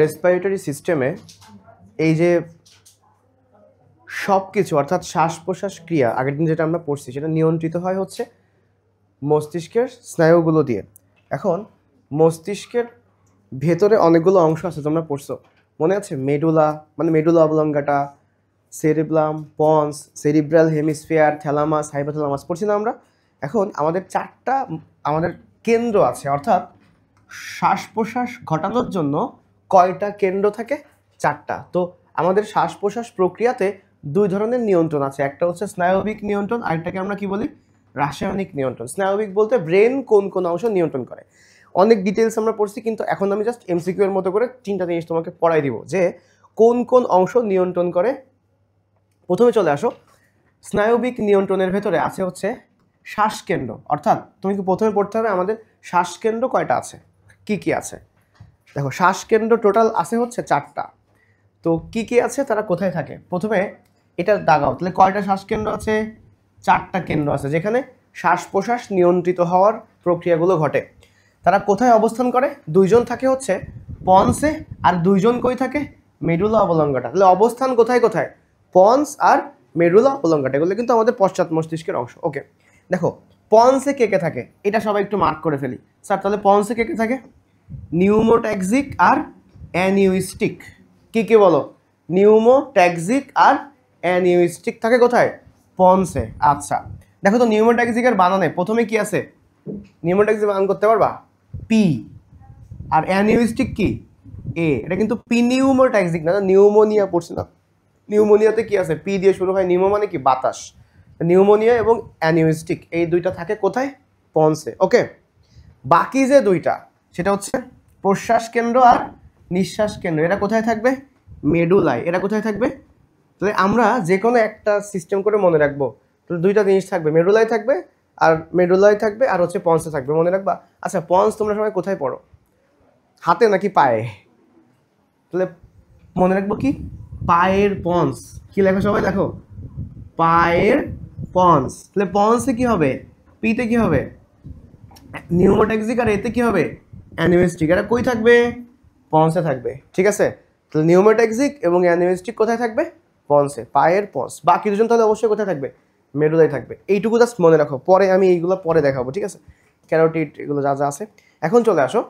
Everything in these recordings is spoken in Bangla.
রেসপিরেটরি সিস্টেমে এই যে সব কিছু অর্থাৎ শ্বাস প্রশ্বাস ক্রিয়া আগের দিন যেটা আমরা পড়ছি সেটা নিয়ন্ত্রিত হয় হচ্ছে মস্তিষ্কের স্নায়ুগুলো দিয়ে। এখন মস্তিষ্কের ভেতরে অনেকগুলো অংশ আছে, তোমরা পড়ছো মনে আছে? মেডুলা মানে medulla অবলঙ্গাটা, cerebrum, ponds, cerebral hemisphere, thalamus, hypothalamus পড়ছি না আমরা? এখন আমাদের চারটা আমাদের কেন্দ্র আছে, অর্থাৎ শ্বাস প্রশ্বাস ঘটানোর জন্য কয়টা কেন্দ্র থাকে? চারটা। তো আমাদের শ্বাস প্রশ্বাস প্রক্রিয়াতে দুই ধরনের নিয়ন্ত্রণ আছে, একটা হচ্ছে স্নায়বিক নিয়ন্ত্রণ, আরেকটাকে আমরা কি বলি? রাসায়নিক নিয়ন্ত্রণ। স্নায়বিক বলতে ব্রেন কোন কোন অংশ নিয়ন্ত্রণ করে। অনেক ডিটেলস আমরা পড়ছি, কিন্তু এখন আমি জাস্ট এমসিকিউ এর মতো করে তিনটা জিনিস তোমাকে পড়াই দিব যে কোন কোন অংশ নিয়ন্ত্রণ করে। প্রথমে চলে আসো, স্নায়বিক নিয়ন্ত্রণের ভেতরে আছে হচ্ছে শ্বাসকেন্দ্র, অর্থাৎ তুমি কি প্রথমে পড়তে হবে আমাদের শ্বাসকেন্দ্র কয়টা আছে, কি কি আছে। দেখো শ্বাসকেন্দ্র টোটাল আছে হচ্ছে চারটা। তো কি কি আছে, তারা কোথায় থাকে? প্রথমে এটা দাগাও, তাহলে কয়টা শ্বাসকেন্দ্র আছে? চারটা কেন্দ্র আছে যেখানে শ্বাস প্রশ্বাস নিয়ন্ত্রিত হওয়ার প্রক্রিয়াগুলো ঘটে। তারা কোথায় অবস্থান করে? দুইজন থাকে হচ্ছে পন্সে, আর দুইজন কই থাকে? মেডুলা অবলঙ্গাটা। তাহলে অবস্থান কোথায় কোথায়? পন্স আর মেডুলা অবলঙ্গাটা, এগুলো কিন্তু আমাদের পশ্চাৎ মস্তিষ্কের অংশ। ওকে, দেখো পন্সে কে কে থাকে এটা সবাই একটু মার্ক করে ফেলি। স্যার তাহলে পন্সে কে কে থাকে? নিউমোট্যাক্সিক আর অ্যানিউইস্টিক। কি কি বলো? নিউমোট্যাক্সিক আর অ্যানিউইস্টিক থাকে কোথায়? পন্সে। আচ্ছা দেখো তো নিউমোট্যাক্সিকের বানানে প্রথমে কি আছে? নিউমোট্যাক্সিক বানান করতে পারবা? পি। আর অ্যানিউইস্টিক কি? এ। এটা কিন্তু পি নিউমোট্যাক্সিক না, নিউমোনিয়া পড়ছে না? নিউমোনিয়াতে কি আছে? পি দিয়ে শুরু হয়। নিউমো মানে কি? বাতাস। নিউমোনিয়া এবং অ্যানিউইস্টিক এই দুইটা থাকে কোথায়? পন্সে। ওকে, বাকি যে দুইটা সেটা হচ্ছে প্রশ্বাস কেন্দ্র আর নিঃশ্বাস কেন্দ্র, এরা কোথায় থাকবে? মেডুলায়। এরা কোথায় থাকবে? তাহলে আমরা যে কোনো একটা সিস্টেম করে মনে রাখবো, তাহলে দুইটা জিনিস থাকবে, মেডুলায় থাকবে আর মেডুলায় থাকবে আর হচ্ছে পন্সে থাকবে, মনে রাখবা। আচ্ছা পন্স তোমরা সবাই কোথায় পড়ো? হাতে নাকি পায়ে? তাহলে মনে রাখবো কি? পায়ের পন্স। কি লেখো সবাই? দেখো পায়ের পন্স। তাহলে পন্সে কি হবে? পিতে কি হবে? নিউমোট্যাক্সিক, আর এতে কি হবে? অ্যানিউইস্টিক। এরা কই থাকবে? পন্সে থাকবে। ঠিক আছে, তাহলে নিউমোট্যাক্সিক এবং অ্যানিউইস্টিক কোথায় থাকবে? পন্সে, পায়ের পন্স। বাকি দুজন তাহলে অবশ্যই কোথায় থাকবে? মেডুলায় থাকবে। এইটুকু জাস্ট মনে রাখো, পরে আমি এইগুলো পরে দেখাবো। ঠিক আছে, ক্যারোটিড এগুলো যা যা আছে। এখন চলে আসো,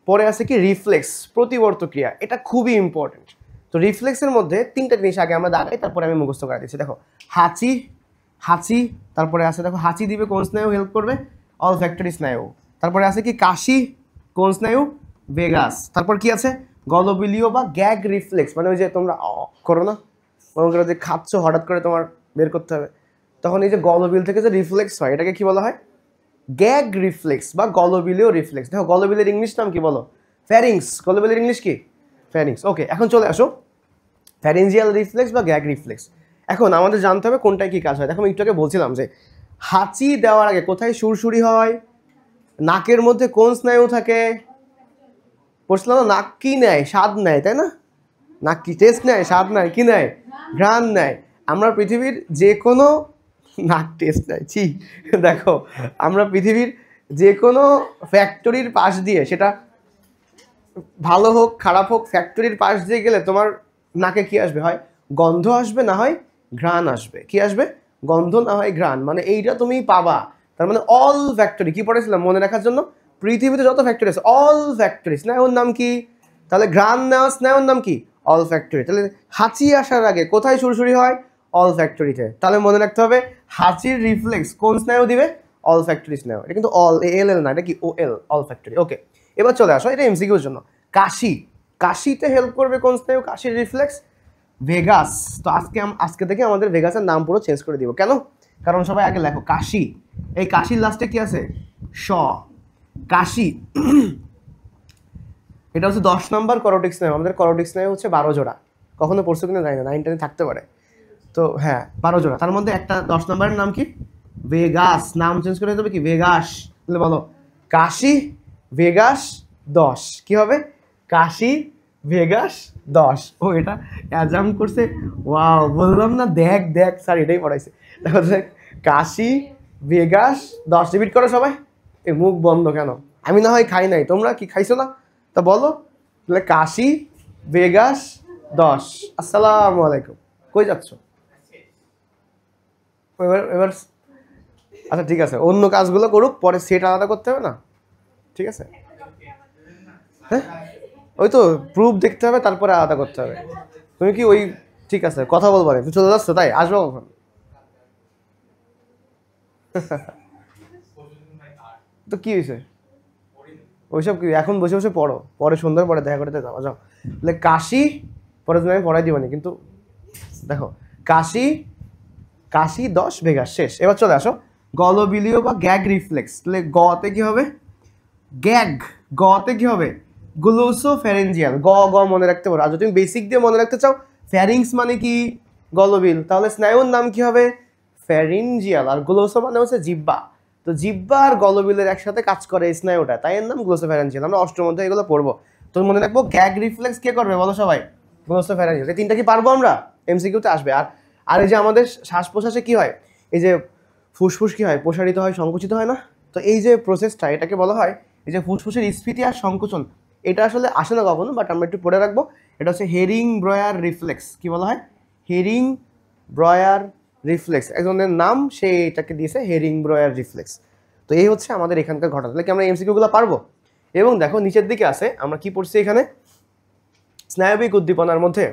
পরে আছে কি? রিফ্লেক্স, প্রতিবর্ত ক্রিয়া। এটা খুবই ইম্পর্টেন্ট। তো রিফ্লেক্সের মধ্যে তিনটা জিনিস আগে আমরা দাঁড়াই, তারপরে আমি মুখস্থ করে দিচ্ছি। দেখো হাঁচি, হাঁচি, তারপরে আছে দেখো হাঁচি দিবে কোন স্নায়ু হেল্প করবে? অলফ্যাক্টরি স্নায়ু। তারপরে আছে কি? কাশি, কোন স্নায়ু? ভেগাস। তারপর কি আছে? গলবিলীয় বা গ্যাগ রিফ্লেক্স, মানে ওই যে তোমরা করো না, মনে করো যে খাচ্ছ হঠাৎ করে তোমার বের করতে হবে, তখন এই যে গলবিল থেকে যে রিফ্লেক্স হয় এটাকে কি বলা হয়? গ্যাগ রিফ্লেক্স বা গলবিলীয় রিফ্লেক্স। দেখো গলবিলের ইংলিশ নাম কি বলো? ফ্যারিংস। গলবিলের ইংলিশ কি? ফ্যারিংস। ওকে, এখন চলে আসো ফ্যারিঞ্জিয়াল রিফ্লেক্স বা গ্যাগ রিফ্লেক্স। এখন আমাদের জানতে হবে কোনটায় কি কাজ হয়। দেখো আমি একটু আগে বলছিলাম যে হাঁচি দেওয়ার আগে কোথায় সুরসুরি হয়? নাকের মধ্যে কোন স্নায়ু থাকে? পড়ছিলাম না, নাক কি নেয়? স্বাদ নেয়, তাই না? নাক কি টেস্ট নেয়? স্বাদ নেয়, কি নেয়? ঘ্রাণ নেয়। আমরা পৃথিবীর যে কোনো নাক টেস্ট নেয়। ছি, দেখো আমরা পৃথিবীর যে কোনো ফ্যাক্টরির পাশ দিয়ে, সেটা ভালো হোক খারাপ হোক, ফ্যাক্টরির পাশ দিয়ে গেলে তোমার নাকে কি আসবে? হয় গন্ধ আসবে, না হয় ঘ্রাণ আসবে। কি আসবে? গন্ধ, না হয় ঘ্রাণ। মানে এইটা তুমি পাবা। তার মানে অল ফ্যাক্টরি, কি পড়েছিলাম মনে রাখার জন্য? পৃথিবীতে যত ফ্যাক্টরি আছে অল ফ্যাক্টরি। স্নায়ুর নাম কি? তাহলে ঘ্রাণ নেওয়া স্নায়ুর নাম কি? All factory. তাহলে হাঁচি আসার আগে কোথায় সুরসুরি হয়? অল ফ্যাক্টরিতে। তাহলে মনে রাখতে হবে হাঁচির রিফ্লেক্স কোন স্নায়ু দিবে? অল ফ্যাক্টরি স্নায়ু। এটা কিন্তু অল এল এল না, এটা কি? ও এল, অল ফ্যাক্টরি। ওকে, এবার চলে আসো, এটা এমসিকিউর জন্য। কাশি, কাশিতে হেল্প করবে কোন স্নায়ু? কাশির রিফ্লেক্স ভেগাস। তো আজকে থেকে আমাদের ভেগাসের নাম পুরো চেঞ্জ করে দিব। কেন? কারণ সবাই আগে লেখো কাশি, এই কাশির লাস্টে কি আছে? স। কাশি এটা হচ্ছে 10 নম্বর করোটিক স্নায়ু। আমাদের করোটিক স্নায়ু হচ্ছে 12 জোড়া। কখনো পড়ছো কিনা জানি না, 9 10 থাকতে পারে। তো হ্যাঁ 12 জোড়া, তার মধ্যে একটা 10 নম্বরের নাম কি? ভেগাস। নাম চেঞ্জ করে দেবে কি? ভেগাস। তাহলে বলো কাশি ভেগাস 10 কি হবে? কাশি ভেগাস 10। ও এটা অ্যাজাম করছে। ওয়াও, বললাম না, দেখ দেখ স্যার এটাই পড়াইছে। দেখো দেখ, কাশি ভেগাস 10। রিপিট করো সবাই। এ মুখ বন্ধ কেন? আমি না হয় খাই নাই, তোমরা কি খাইছো না? তা বলো। তাহলে কাশি ভেগাস 10। আসসালামু আলাইকুম, কই যাচ্ছ? এবার এবার আচ্ছা ঠিক আছে, অন্য কাজগুলো করুক, পরে সেট আলাদা করতে হবে না, ঠিক আছে? হ্যাঁ, ওই তো প্রুফ দেখতে হবে, তারপরে আলাদা করতে হবে। তুমি কি ওই, ঠিক আছে কথা বলবো না, তুমি চলে যাচ্ছ, তাই আসবো কখন? তো কি হয়েছে? ওইসব কি এখন বসে বসে পড়ো, পরে সন্ধ্যার পরে দেখা করতে যাওয়া, যাও। তাহলে কাশি, পরে তুমি আমি পড়াই দিবানি কিন্তু। দেখো, কাশি, কাশি 10 ভেগাস শেষ। এবার চলে আসো গলবিলীয় বা গ্যাগ রিফ্লেক্স। তাহলে গতে কি হবে? গ্যাগ। গতে কি হবে? গ্লোসোফ্যারেঞ্জিয়াল। গ গ মনে রাখতে পারো। আর যদি তুমি বেসিক দিয়ে মনে রাখতে চাও, ফ্যারিংস মানে কি? গলবিল। তাহলে স্নায়ুর নাম কি হবে? ফ্যারিঞ্জিয়াল। আর গ্লোসো মানে হচ্ছে জিহ্বা। তো জিহ্বা আর গলবিলের একসাথে কাজ করে এই স্নায়ুটা, তাই এর নাম গ্লোসোফ্যারেঞ্জিয়াল। আমরা অষ্টম অধ্যায়ে এগুলো পড়বো। তো মনে রাখবো গ্যাগ রিফ্লেক্স কে করবে বলো সবাই? গ্লোসোফ্যারেঞ্জিয়াল। এই তিনটা কি পারবো আমরা? এমসিকিউতে আসবে। আর আর এই যে আমাদের শ্বাস প্রশ্বাসে কি হয়, এই যে ফুসফুস কি হয়, প্রসারিত হয়, সংকুচিত হয় না? তো এই যে প্রসেসটা, এটাকে বলা হয় এই যে ফুসফুসের স্ফীতি আর সংকোচন। এটা আসলে আসে না কখনো, বাট আমরা একটু পড়ে রাখবো। এটা হচ্ছে হেরিং ব্রয়ার রিফ্লেক্স। কি বলা হয়? Hering Breuer reflex. একজনের নাম, সে এটাকে দিয়েছে হেরিং ব্রয়ার রিফ্লেক্স। তো এই হচ্ছে আমাদের এখানকার ঘটনা। তাহলে কি আমরা এমসিকিউগুলো পারবো? এবং দেখো নিচের দিকে আছে, আমরা কি পড়ছি এখানে? স্নায়বিক উদ্দীপনার মধ্যে,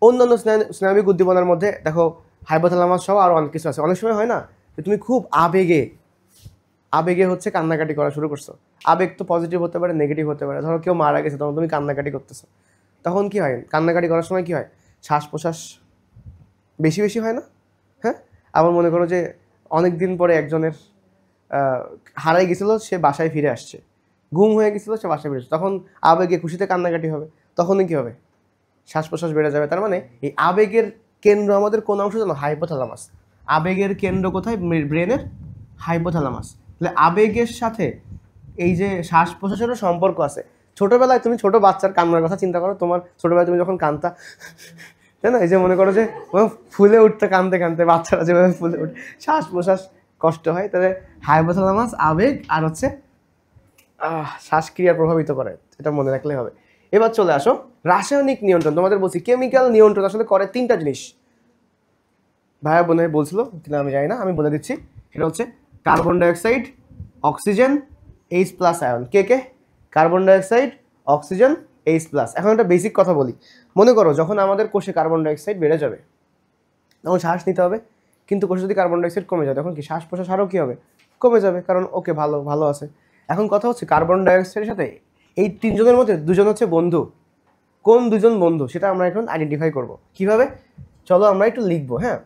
অন্যান্য স্নায়বিক উদ্দীপনার মধ্যে দেখো হাইপোথ্যালামাস সহ আরও অনেক কিছু আছে। অনেক সময় হয় না যে তুমি খুব আবেগে আবেগে হচ্ছে কান্নাকাটি করা শুরু করছো। আবেগ তো পজিটিভ হতে পারে, নেগেটিভ হতে পারে। ধরো কেউ মারা গেছে, তখন তুমি কান্নাকাটি করতেছো। তখন কি হয়? কান্নাকাটি করার সময় কি হয়? শ্বাস প্রশ্বাস বেশি বেশি হয় না? হ্যাঁ। আবার মনে করো যে অনেক দিন পরে একজনের হারাই গেছিল, সে বাসায় ফিরে আসছে, গুম হয়ে গেছিল, সে বাসায় ফিরে আসছে, তখন আবেগে খুশিতে কান্নাকাটি হবে। তখনই কি হবে? শ্বাস প্রশ্বাস বেড়ে যাবে। তার মানে এই আবেগের কেন্দ্র আমাদের কোন অংশ জানো? হাইপোথ্যালামাস। আবেগের কেন্দ্র কোথায়? ব্রেনের হাইপোথ্যালামাস। তাহলে আবেগের সাথে এই যে শ্বাস প্রশ্বাসেরও সম্পর্ক আছে। ছোটবেলায় তুমি ছোট বাচ্চার কান্নার কথা চিন্তা করো, তোমার ছোটবেলায় তুমি যখন কাঁদতা, তাই না? এই যে মনে করো যে ফুলে উঠতে কাঁদতে কাঁদতে, বাচ্চারা যেভাবে ফুলে উঠে, শ্বাস প্রশ্বাস কষ্ট হয়। তাহলে হাইপোথ্যালামাস আবেগ আর হচ্ছে শ্বাসক্রিয়া প্রভাবিত করে, এটা মনে রাখলে হবে। এবার চলে আসো রাসায়নিক নিয়ন্ত্রণ। তোমাদের বলছি কেমিক্যাল নিয়ন্ত্রণ আসলে করে তিনটা জিনিস। ভাইয়া বোনে বলছিল কিনা আমি জানি না, আমি বলে দিচ্ছি। সেটা হচ্ছে carbon dioxide, oxygen, H+ ion. কে কে? Carbon dioxide, oxygen, H+। এখন একটা বেসিক কথা বলি। মনে করো যখন আমাদের কোষে কার্বন ডাইঅক্সাইড বেড়ে যাবে, তখন শ্বাস নিতে হবে। কিন্তু কোষে যদি কার্বন ডাইঅক্সাইড কমে যায়, তখন কি শ্বাস প্রশ্বাস আরও কী হবে? কমে যাবে। কারণ ওকে ভালো ভালো আছে। এখন কথা হচ্ছে কার্বন ডাইঅক্সাইডের সাথে এই তিনজনের মধ্যে দুজন হচ্ছে বন্ধু। কোন দুজন বন্ধু সেটা আমরা এখন আইডেন্টিফাই করব। কিভাবে? চলো আমরা একটু লিখবো। হ্যাঁ,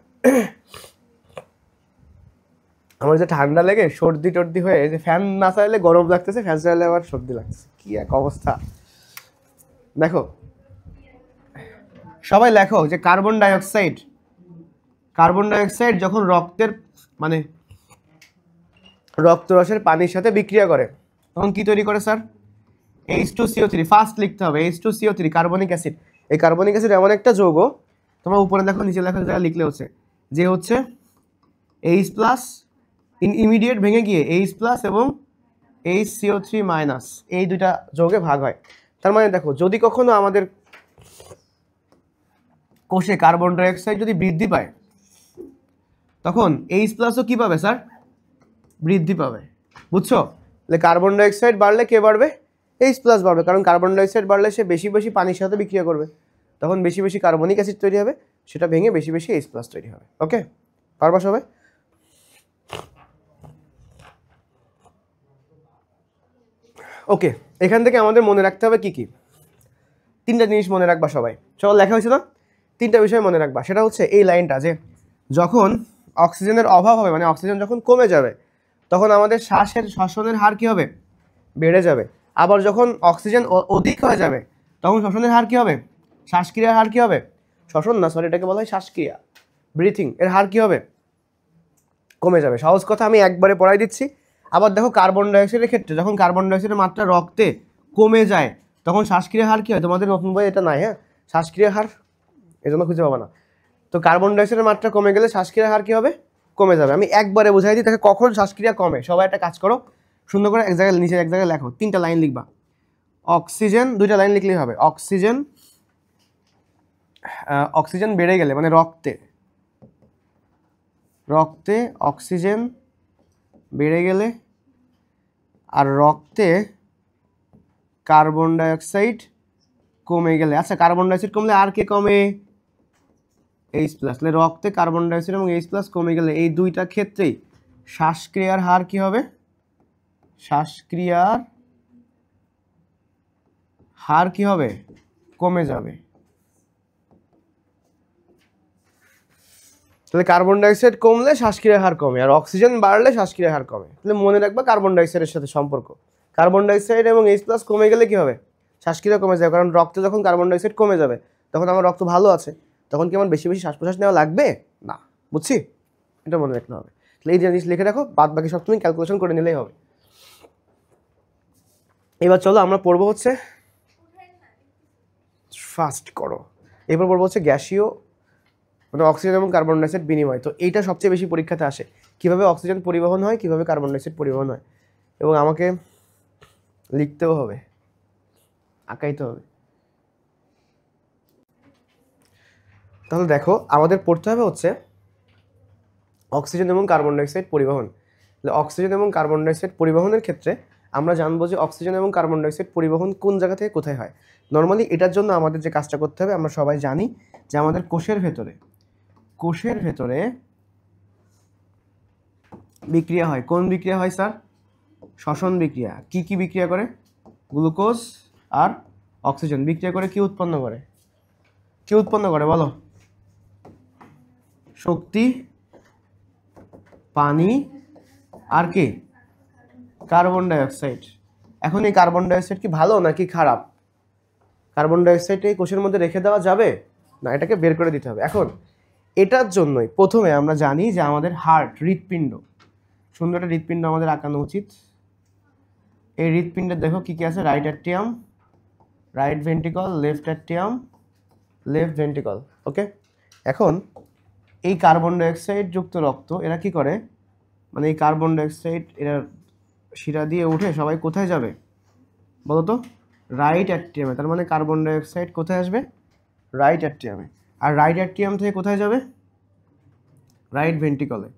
আমার যে ঠান্ডা লেগে সর্দি টর্দি হয়ে, যে ফ্যান না চাইলে গরম লাগতেছে, ফ্যান চাইলে আবার সর্দি লাগতেছে, কি এক অবস্থা। দেখো সবাই লেখো যে কার্বন ডাইঅক্সাইড যখন রক্তের মানে রক্তরসের পানির সাথে বিক্রিয়া করে, তখন কি তৈরি করে স্যার? H2CO3। ফার্স্ট লিখতে হবে H2CO3, কার্বনিক অ্যাসিড। এই কার্বনিক অ্যাসিড এমন একটা যৌগ, তোমরা উপরে লেখো নিচে লেখো, যারা লিখলে হচ্ছে যে হচ্ছে H+, ইমিডিয়েট ভেঙে গিয়ে H+ এবং HCO3- এই দুইটা যৌগে ভাগ হয়। তার মানে দেখো যদি কখনো আমাদের কোষে কার্বন ডাইঅক্সাইড যদি বৃদ্ধি পায়, তখন H+ও কি পাবে স্যার? বৃদ্ধি পাবে। বুঝছো? তাহলে কার্বন ডাইঅক্সাইড বাড়লে কে বাড়বে? H+ বাড়বে। কারণ কার্বন ডাইঅক্সাইড বাড়লে সে বেশি বেশি পানির সাথে বিক্রিয়া করবে, তখন বেশি বেশি কার্বনিক অ্যাসিড তৈরি হবে, সেটা ভেঙে বেশি বেশি H+ তৈরি হবে। ওকে, পারবা সবাই? ওকে, এখান থেকে আমাদের মনে রাখতে হবে কি কি? তিনটা জিনিস মনে রাখবা সবাই। সব লেখা হয়েছে না? তিনটা বিষয় মনে রাখবা। সেটা হচ্ছে এই লাইনটা, যে যখন অক্সিজেনের অভাব হবে, মানে অক্সিজেন যখন কমে যাবে, তখন আমাদের শ্বসনের হার কি হবে? বেড়ে যাবে। আবার যখন অক্সিজেন অধিক হয়ে যাবে, তখন শ্বসনের হার কি হবে? শ্বাসক্রিয়ার হার কি হবে? শ্বসন না, সরি, এটাকে বলা হয় শ্বাসক্রিয়া, ব্রিথিং, এর হার কি হবে? কমে যাবে। সহজ কথা আমি একবারে পড়াই দিচ্ছি। আবার দেখো কার্বন ডাইঅক্সাইডের ক্ষেত্রে, যখন কার্বন ডাইঅক্সাইডের মাত্রা রক্তে কমে যায়, তখন শ্বাসক্রিয়ার হার কী হয়? তোমাদের নতুন বই এটা নাই, হ্যাঁ, শ্বাসক্রিয়ার হার এজন্য খুঁজে পাবা না। তো কার্বন ডাইঅক্সাইডের মাত্রা কমে গেলে শ্বাসক্রিয়ার হার কী হবে? কমে যাবে। আমি একবারে বুঝাই দিই তাকে কখন শ্বাসক্রিয়া কমে। সবাই একটা কাজ করো, সুন্দর করে এক জায়গায় নিচে এক জায়গায় লেখো, তিনটা লাইন লিখবা। অক্সিজেন, দুইটা লাইন লিখলেই হবে। অক্সিজেন অক্সিজেন বেড়ে গেলে মানে রক্তে অক্সিজেন বেড়ে গেলে আর রক্তে কার্বন ডাইঅক্সাইড কমে গেলে, আচ্ছা কার্বন ডাইঅক্সাইড কমলে আর কে কমে? H+, তাহলে রক্তে কার্বন ডাইঅক্সাইড এবং H+ কমে গেলে এই দুইটা ক্ষেত্রেই শ্বাসক্রিয়ার হার কি হবে? শ্বাসক্রিয়ার হার কি হবে? কমে যাবে। তাহলে কার্বন ডাইঅক্সাইড কমলে শ্বাসক্রিয়ার হার কমে, আর অক্সিজেন বাড়লে শ্বাসক্রিয়ার হার কমে। তাহলে মনে রাখবা কার্বন ডাইঅক্সাইডের সাথে সম্পর্ক। কার্বন ডাইঅক্সাইড এবং H+ কমে গেলে কি হবে? শ্বাসক্রিয়া কমে যাবে, কারণ রক্তে যখন কার্বন ডাইঅক্সাইড কমে যাবে তখন আমার রক্ত ভালো আছে, তখন কি আমার বেশি বেশি শ্বাস প্রশ্বাস নেওয়া লাগবে না। বুঝছি? এটা মনে রাখতে হবে। তাহলে এই জিনিস লিখে রাখো, বাদ বাকি সব তুমি ক্যালকুলেশন করে নিলেই হবে। এবার চলো আমরা পড়বো হচ্ছে, ফাস্ট করো, এরপর পড়বো হচ্ছে গ্যাসীয় মানে অক্সিজেন এবং কার্বন ডাইঅক্সাইড বিনিময়। তো এইটা সবচেয়ে বেশি পরীক্ষাতে আসে, কিভাবে অক্সিজেন পরিবহন হয়, কিভাবে কার্বন ডাইঅক্সাইড পরিবহন হয়, এবং আমাকে লিখতেও হবে, আঁকাইতে হবে। তাহলে দেখো আমাদের পড়তে হবে হচ্ছে অক্সিজেন এবং কার্বন ডাইঅক্সাইড পরিবহন। অক্সিজেন এবং কার্বন ডাইঅক্সাইড পরিবহনের ক্ষেত্রে আমরা জানবো যে অক্সিজেন এবং কার্বন ডাইঅক্সাইড পরিবহন কোন জায়গা থেকে কোথায় হয়। নর্মালি এটার জন্য আমাদের যে কাজটা করতে হবে, আমরা সবাই জানি যে আমাদের কোষের ভেতরে বিক্রিয়া হয়। কোন বিক্রিয়া হয় স্যার? শ্বসন বিক্রিয়া। কি কি বিক্রিয়া করে? গ্লুকোজ আর অক্সিজেন বিক্রিয়া করে কি উৎপন্ন করে? কি উৎপন্ন করে বলো? শক্তি, পানি আর কি? Carbon dioxide. এখন এই কার্বন ডাইঅক্সাইড কি ভালো নাকি খারাপ? কার্বন ডাইঅক্সাইড এই কোষের মধ্যে রেখে দেওয়া যাবে না, এটাকে বের করে দিতে হবে। এখন এটার জন্যই প্রথমে আমরা জানি যে আমাদের হার্ট, হৃৎপিণ্ড, সুন্দর একটা হৃৎপিণ্ড আমাদের আঁকানো উচিত। এই হৃৎপিণ্ডের দেখো কি কি আছে? Right atrium, right ventricle, left atrium, left ventricle. Okay, এখন এই কার্বন ডাইঅক্সাইড যুক্ত রক্ত এরা কি করে, মানে এই কার্বন ডাইঅক্সাইড এরা শিরা দিয়ে উঠে সবাই কোথায় যাবে বলো তো? রাইট অ্যাট্রিয়ামে। তার মানে কার্বন ডাইঅক্সাইড কোথায় আসবে? রাইট অ্যাট্রিয়ামে। আর রাইট অ্যাট্রিয়াম থেকে কোথায় যাবে? রাইট ভেন্ট্রিকলে।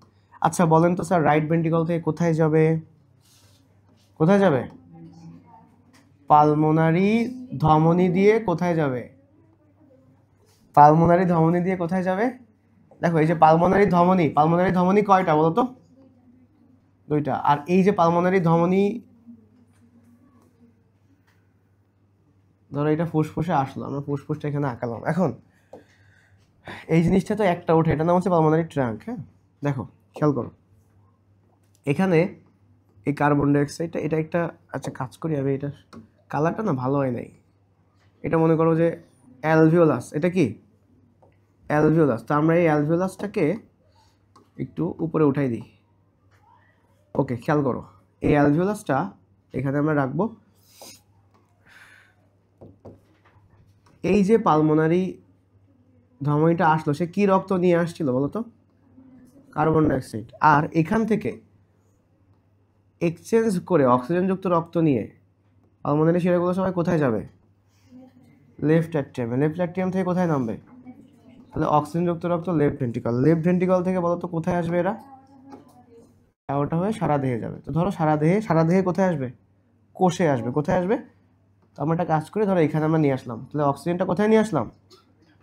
আচ্ছা বলেন তো স্যার, রাইট ভেন্ট্রিকল থেকে কোথায় যাবে? কোথায় যাবে? পালমোনারি ধমনী দিয়ে কোথায় যাবে? পালমোনারি ধমনী দিয়ে কোথায় যাবে? দেখো এই যে পালমোনারি ধমনী কয়টা বলো তো? দুইটা। আর এই যে পালমোনারি ধমনী, ধরো এটা ফুসফুসে আসলো, আমরা ফুসফুসটা এখানে আঁকালাম। এখন এই জিনিসটা তো একটা ওঠে, এটা নাম হচ্ছে পালমোনারি ট্রাঙ্ক। হ্যাঁ দেখো খেয়াল করো, এখানে এই কার্বন ডাইঅক্সাইডটা এটা একটা, আচ্ছা কাজ করি আমি, এটা কালারটা না ভালো হয় নাই, এটা মনে করো যে অ্যালভিওলাস। এটা কি? অ্যালভিওলাস। তো আমরা এই অ্যালভিওলাসটাকে একটু উপরে উঠাই দিই। ওকে খেয়াল করো, এই অ্যালভিওলাসটা এখানে আমরা রাখবো। এই যে পালমোনারি ধমনীটা আসলো, সে কি রক্ত নিয়ে আসছিল বলো তো? Carbon dioxide. আর এখান থেকে এক্সচেঞ্জ করে অক্সিজেনযুক্ত রক্ত নিয়ে পালমোনারি শিরাগুলো সবাই কোথায় যাবে? লেফট অ্যাট্রিয়ামে। লেফট অ্যাট্রিয়াম থেকে কোথায় নামবে? তাহলে অক্সিজেনযুক্ত রক্ত লেফট ভেন্ট্রিকল। লেফট ভেন্ট্রিকল থেকে বলো তো কোথায় আসবে এরা? ওটা হয়ে সারা দেহে যাবে। তো ধরো সারা দেহে কোথায় আসবে? কোষে আসবে। কোথায় আসবে? তো আমরা একটা কাজ করি, ধরো এখানে আমরা নিয়ে আসলাম, তাহলে অক্সিজেনটা কোথায় নিয়ে আসলাম?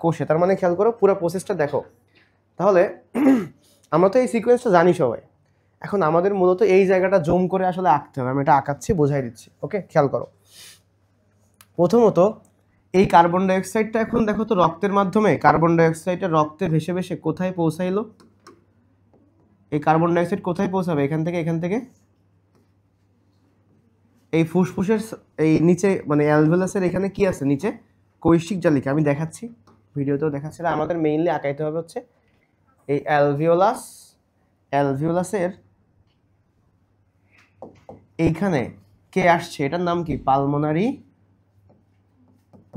কোষে। তার মানে খেয়াল করো পুরো প্রসেসটা দেখো। তাহলে আমরা তো এই সিকোয়েন্সটা জানি সবাই, এখন আমাদের মূলত এই জায়গাটা জুম করে আসলে আঁকতে হবে। আমি এটা আঁকাচ্ছি, বোঝাই দিচ্ছি। ওকে খেয়াল করো, প্রথমত এই কার্বন ডাইঅক্সাইডটা এখন দেখো তো রক্তের মাধ্যমে কার্বন ডাইঅক্সাইডটা রক্তে ভেসে ভেসে কোথায় পৌঁছাইলো? এই কার্বন ডাইঅক্সাইড কোথায় পৌঁছাবে? এখান থেকে এই ফুসফুসের এই নিচে, মানে অ্যালভিওলাসের এখানে কি আছে নিচে? কৈশিক জালিকা। আমি দেখাচ্ছি, ভিডিওতেও দেখাচ্ছি। আমাদের মেইনলি আঁকাইতে হবে হচ্ছে এই অ্যালভিওলাসের এইখানে কে আসছে, এটার নাম কি? পালমোনারি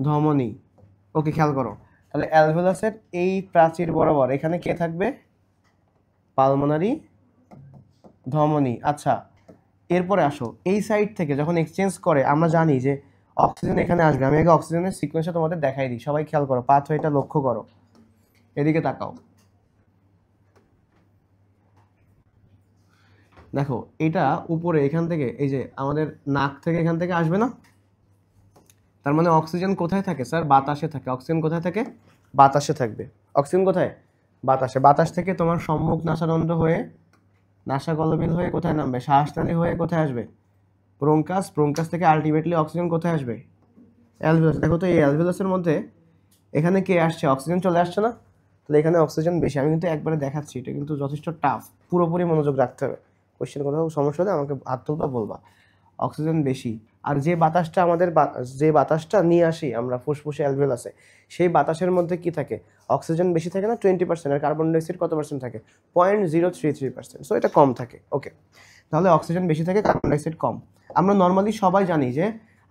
ধমনী। ওকে খেয়াল করো, তাহলে অ্যালভিওলাসের এই প্রাচীর বরাবর এখানে কে থাকবে? পালমোনারি ধমনী। আচ্ছা এরপরে আসো, এই সাইড থেকে যখন এক্সচেঞ্জ করে, আমরা জানি যে অক্সিজেন এখানে আসবে। আমি আগে অক্সিজেনের সিকোয়েন্সটা তোমাদের দেখাই দিই, সবাই খেয়াল করো, পাথওয়েটা লক্ষ্য করো, এদিকে তাকাও। দেখো এটা উপরে এখান থেকে, এই যে আমাদের নাক থেকে এখান থেকে আসবে না, তার মানে অক্সিজেন কোথায় থাকে স্যার? বাতাসে থাকে। অক্সিজেন কোথায় থাকে? বাতাসে থাকবে। অক্সিজেন কোথায়? বাতাসে। বাতাস থেকে তোমার সম্মুখ নাসারন্ধ্র হয়ে, নাসাগলবিল হয়ে কোথায় নামবে? শ্বাসনালী হয়ে কোথায় আসবে? ব্রোঙ্কাস। ব্রোঙ্কাস থেকে আলটিমেটলি অক্সিজেন কোথায় আসবে? অ্যালভিউলাস। দেখো তো এই অ্যালভিউলাসের মধ্যে এখানে কে আসছে? অক্সিজেন চলে আসছে না? তাহলে এখানে অক্সিজেন বেশি। আমি কিন্তু একবারে দেখাচ্ছি, এটা কিন্তু যথেষ্ট টাফ, পুরোপুরি মনোযোগ রাখতে হবে। কোয়েশ্চেন কোথাও সমস্যা হলে আমাকে হাত তুলবা, বলবা। অক্সিজেন বেশি। আর যে বাতাসটা আমাদের যে বাতাসটা নিয়ে আসি আমরা ফুসফুসে অ্যালভিউলাসে, সেই বাতাসের মধ্যে কি থাকে? অক্সিজেন বেশি থাকে না 20%, আর কার্বন ডাইঅক্সাইড কত পার্সেন্ট থাকে? 0.033%। সো এটা কম থাকে। ওকে, তাহলে অক্সিজেন বেশি থাকে, কার্বন ডাইঅক্সাইড কম। আমরা নর্মালি সবাই জানি যে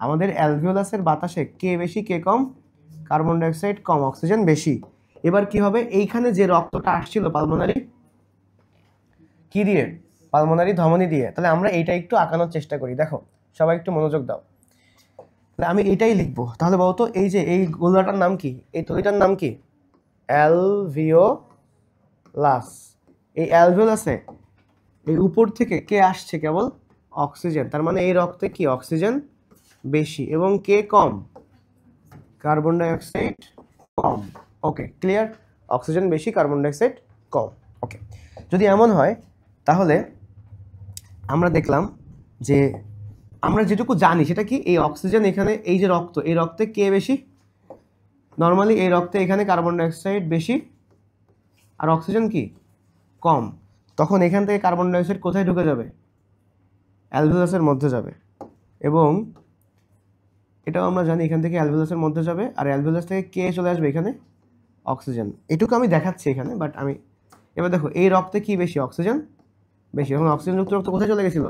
আমাদের অ্যালভিউলাসের বাতাসে কে বেশি কে কম? কার্বন ডাইঅক্সাইড কম, অক্সিজেন বেশি। এবার কি হবে? এইখানে যে রক্তটা আসছিল পালমোনারি, কি দিয়ে? পালমোনারি ধমনী দিয়ে। তাহলে আমরা এইটা একটু আঁকানোর চেষ্টা করি। দেখো সবাই একটু মনোযোগ দাও। তাহলে আমি এটাই লিখবো। তাহলে বলতো এই যে এই গোলাটার নাম কি? এই তলিটার নাম কি? অ্যালভিওলাস। এই অ্যালভিওলাসে এই উপর থেকে কে আসছে? কেবল অক্সিজেন। তার মানে এই রক্তে কি? অক্সিজেন বেশি এবং কে কম? কার্বন ডাইঅক্সাইড কম। ওকে, ক্লিয়ার? অক্সিজেন বেশি, কার্বন ডাইঅক্সাইড কম। ওকে, যদি এমন হয় তাহলে আমরা দেখলাম যে আমরা যেটুকু জানি সেটা কি? এই অক্সিজেন এখানে, এই যে রক্ত, এই রক্তে কে বেশি? নর্মালি এই রক্তে এখানে কার্বন ডাইঅক্সাইড বেশি আর অক্সিজেন কি? কম। তখন এখান থেকে কার্বন ডাইঅক্সাইড কোথায় ঢুকে যাবে? অ্যালভিওলাসের মধ্যে যাবে। এবং এটাও আমরা জানি এখান থেকে অ্যালভিওলাসের মধ্যে যাবে, আর অ্যালভিওলাস থেকে কে চলে আসবে এখানে? অক্সিজেন। এটুকু আমি দেখাচ্ছি এখানে, বাট আমি এবার দেখো এই রক্তে কি বেশি? অক্সিজেন বেশি। এখন অক্সিজেনযুক্ত রক্ত কোথায় চলে গেছিল?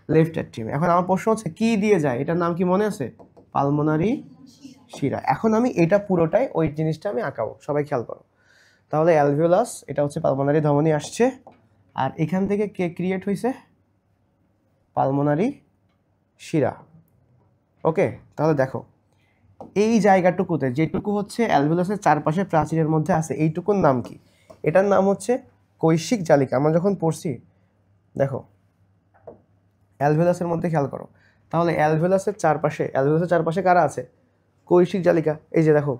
লেফট অ্যাট্রিয়ামে। এখন আমার প্রশ্ন হচ্ছে কি দিয়ে যায়? এটার নাম কি মনে আছে? পালমোনারি শিরা। এখন আমি এটা পুরোটাই ওই জিনিসটা আমি আঁকাবো, সবাই খেয়াল করো। তাহলে অ্যালভিওলাস, এটা হচ্ছে পালমোনারি ধমনী আসছে, আর এখান থেকে কে ক্রিয়েট হয়েছে? পালমোনারি শিরা। ওকে, তাহলে দেখো এই জায়গাটুকুতে যেটুকু হচ্ছে অ্যালভিওলাসের চারপাশে প্রাচীরের মধ্যে আছে, এইটুকুর নাম কি? এটার নাম হচ্ছে কৈশিক জালিকা। আমরা যখন পড়ছি, দেখো অ্যালভিওলাসের মধ্যে খেয়াল করো। তাহলে অ্যালভিওলাসের চারপাশে কারা আছে? কৈশিক জালিকা। এই যে দেখো,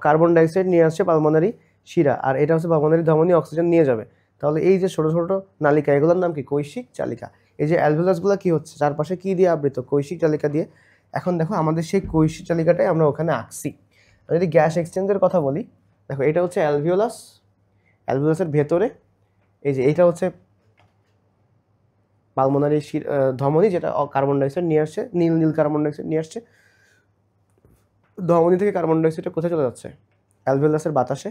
কার্বন ডাইঅক্সাইড নিয়ে আসছে পালমোনারি শিরা, আর এটা হচ্ছে পালমোনারি ধমনী, অক্সিজেন নিয়ে যাবে। তাহলে এই যে ছোট ছোট নালিকা, এগুলোর নাম কি? কৈশিক জালিকা। এই যে অ্যালভিওলাসগুলো কি হচ্ছে? চারপাশে কি দিয়ে আবৃত? কৈশিক জালিকা দিয়ে। এখন দেখো আমাদের সেই কৈশিক জালিকাটাই আমরা ওখানে আঁকছি। যদি গ্যাস এক্সচেঞ্জের কথা বলি, দেখো এটা হচ্ছে অ্যালভিওলাস, অ্যালভিওলাসের ভেতরে এই যে এইটা হচ্ছে পালমোনারি ধমনী, যেটা কার্বন ডাইঅক্সাইড নিয়ে আসছে, নীল নীল কার্বন ডাইঅক্সাইড নিয়ে আসছে। ধমনী থেকে কার্বন ডাইঅক্সাইডটা কোথায় চলে যাচ্ছে? অ্যালভিওলাসের বাতাসে।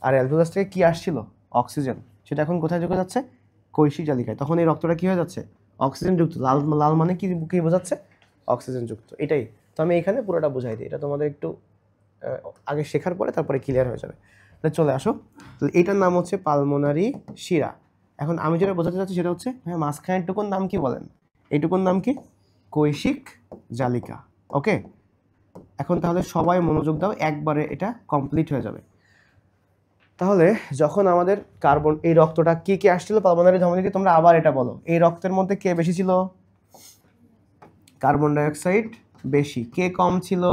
আর অ্যালভিওলাস থেকে কি আসছিল? অক্সিজেন। সেটা এখন কোথায় ঢুকে যাচ্ছে? কৈশিক জালিকায়। তখন এই রক্তটা কি হয়ে যাচ্ছে? অক্সিজেন যুক্ত। লাল লাল মানে কি কি বোঝাচ্ছে? অক্সিজেন যুক্ত। এটাই তো আমি এখানে পুরোটা বোঝাই দিই। এটা তোমাদের একটু আগে শেখার পরে তারপরে ক্লিয়ার হয়ে যাবে। তাহলে চলে আসো। তাহলে এইটার নাম হচ্ছে পালমোনারি শিরা। এখন আমি যেটা বোঝাতে চাচ্ছি সেটা হচ্ছে, হ্যাঁ, মাঝখানেরটুকুর নাম কি বলেন? এইটুকুর নাম কি? কৈশিক জালিকা। ওকে, এখন তাহলে সবাই মনোযোগ দাও, একবারে এটা কমপ্লিট হয়ে যাবে। তাহলে যখন আমাদের কার্বন, এই রক্তটা কি কি আসছিল পালমোনারি ধমনী থেকে, তোমরা আবার এটা বলো। এই রক্তের মধ্যে কে বেশি ছিল? কার্বন ডাইঅক্সাইড বেশি। কে কম ছিল?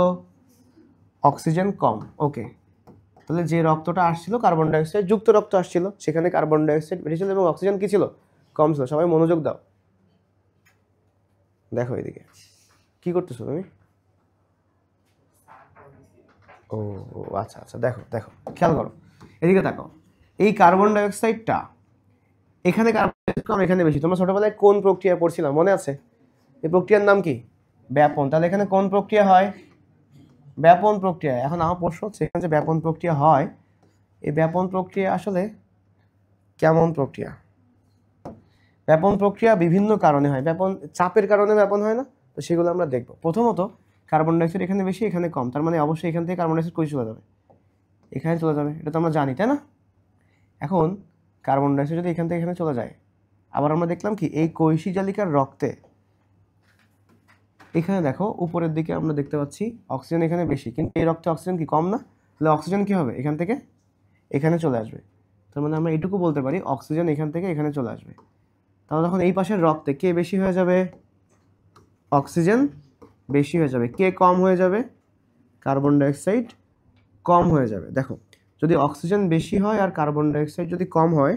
অক্সিজেন কম। ওকে, তাহলে যে রক্তটা আসছিল কার্বন ডাইঅক্সাইড যুক্ত রক্ত আসছিল, সেখানে কার্বন ডাইঅক্সাইড বেশি ছিল এবং অক্সিজেন কি ছিল? কম ছিল। সবাই মনোযোগ দাও। দেখো এদিকে কি করতেছো তুমি? ও আচ্ছা আচ্ছা, দেখো দেখো, খেয়াল করো, এদিকে তাকাও। এই কার্বন ডাইঅক্সাইডটা এখানে কার্বন ডাইঅক্সাইড কম, এখানে বেশি। তোমরা ছোটবেলায় কোন প্রক্রিয়া পড়ছিলাম মনে আছে? এই প্রক্রিয়ার নাম কি? ব্যাপন। তাহলে এখানে কোন প্রক্রিয়া হয়? ব্যাপন প্রক্রিয়া। এখন আমার প্রশ্ন হচ্ছে, এখানে যে ব্যাপন প্রক্রিয়া হয়, এই ব্যাপন প্রক্রিয়া আসলে কেমন প্রক্রিয়া? ব্যাপন প্রক্রিয়া বিভিন্ন কারণে হয়। ব্যাপন চাপের কারণে ব্যাপন হয় না? তো সেগুলো আমরা দেখব। প্রথমত কার্বন ডাইঅক্সাইড এখানে বেশি, এখানে কম, তার মানে অবশ্যই এখান থেকে কার্বন ডাইঅক্সাইড কই চলে যাবে? এখানে চলে যাবে। এটা তো আমরা জানি, তাই না? এখন কার্বন ডাইঅক্সাইড যদি এখান থেকে এখানে চলে যায়, আবার আমরা দেখলাম কি এই কৈশিক জালিকার রক্তে এখানে দেখো উপরের দিকে আমরা দেখতে পাচ্ছি অক্সিজেন এখানে বেশি, কিন্তু এই রক্তে অক্সিজেন কি কম না? তাহলে অক্সিজেন কি হবে এখান থেকে এখানে চলে আসবে। তার মানে আমরা এটুকু বলতে পারি অক্সিজেন এখান থেকে এখানে চলে আসবে। তাহলে তখন এই পাশের রক্তে কে বেশি হয়ে যাবে? অক্সিজেন বেশি হয়ে যাবে। কে কম হয়ে যাবে? কার্বন ডাইঅক্সাইড কম হয়ে যাবে। দেখো যদি অক্সিজেন বেশি হয় আর কার্বন ডাইঅক্সাইড যদি কম হয়,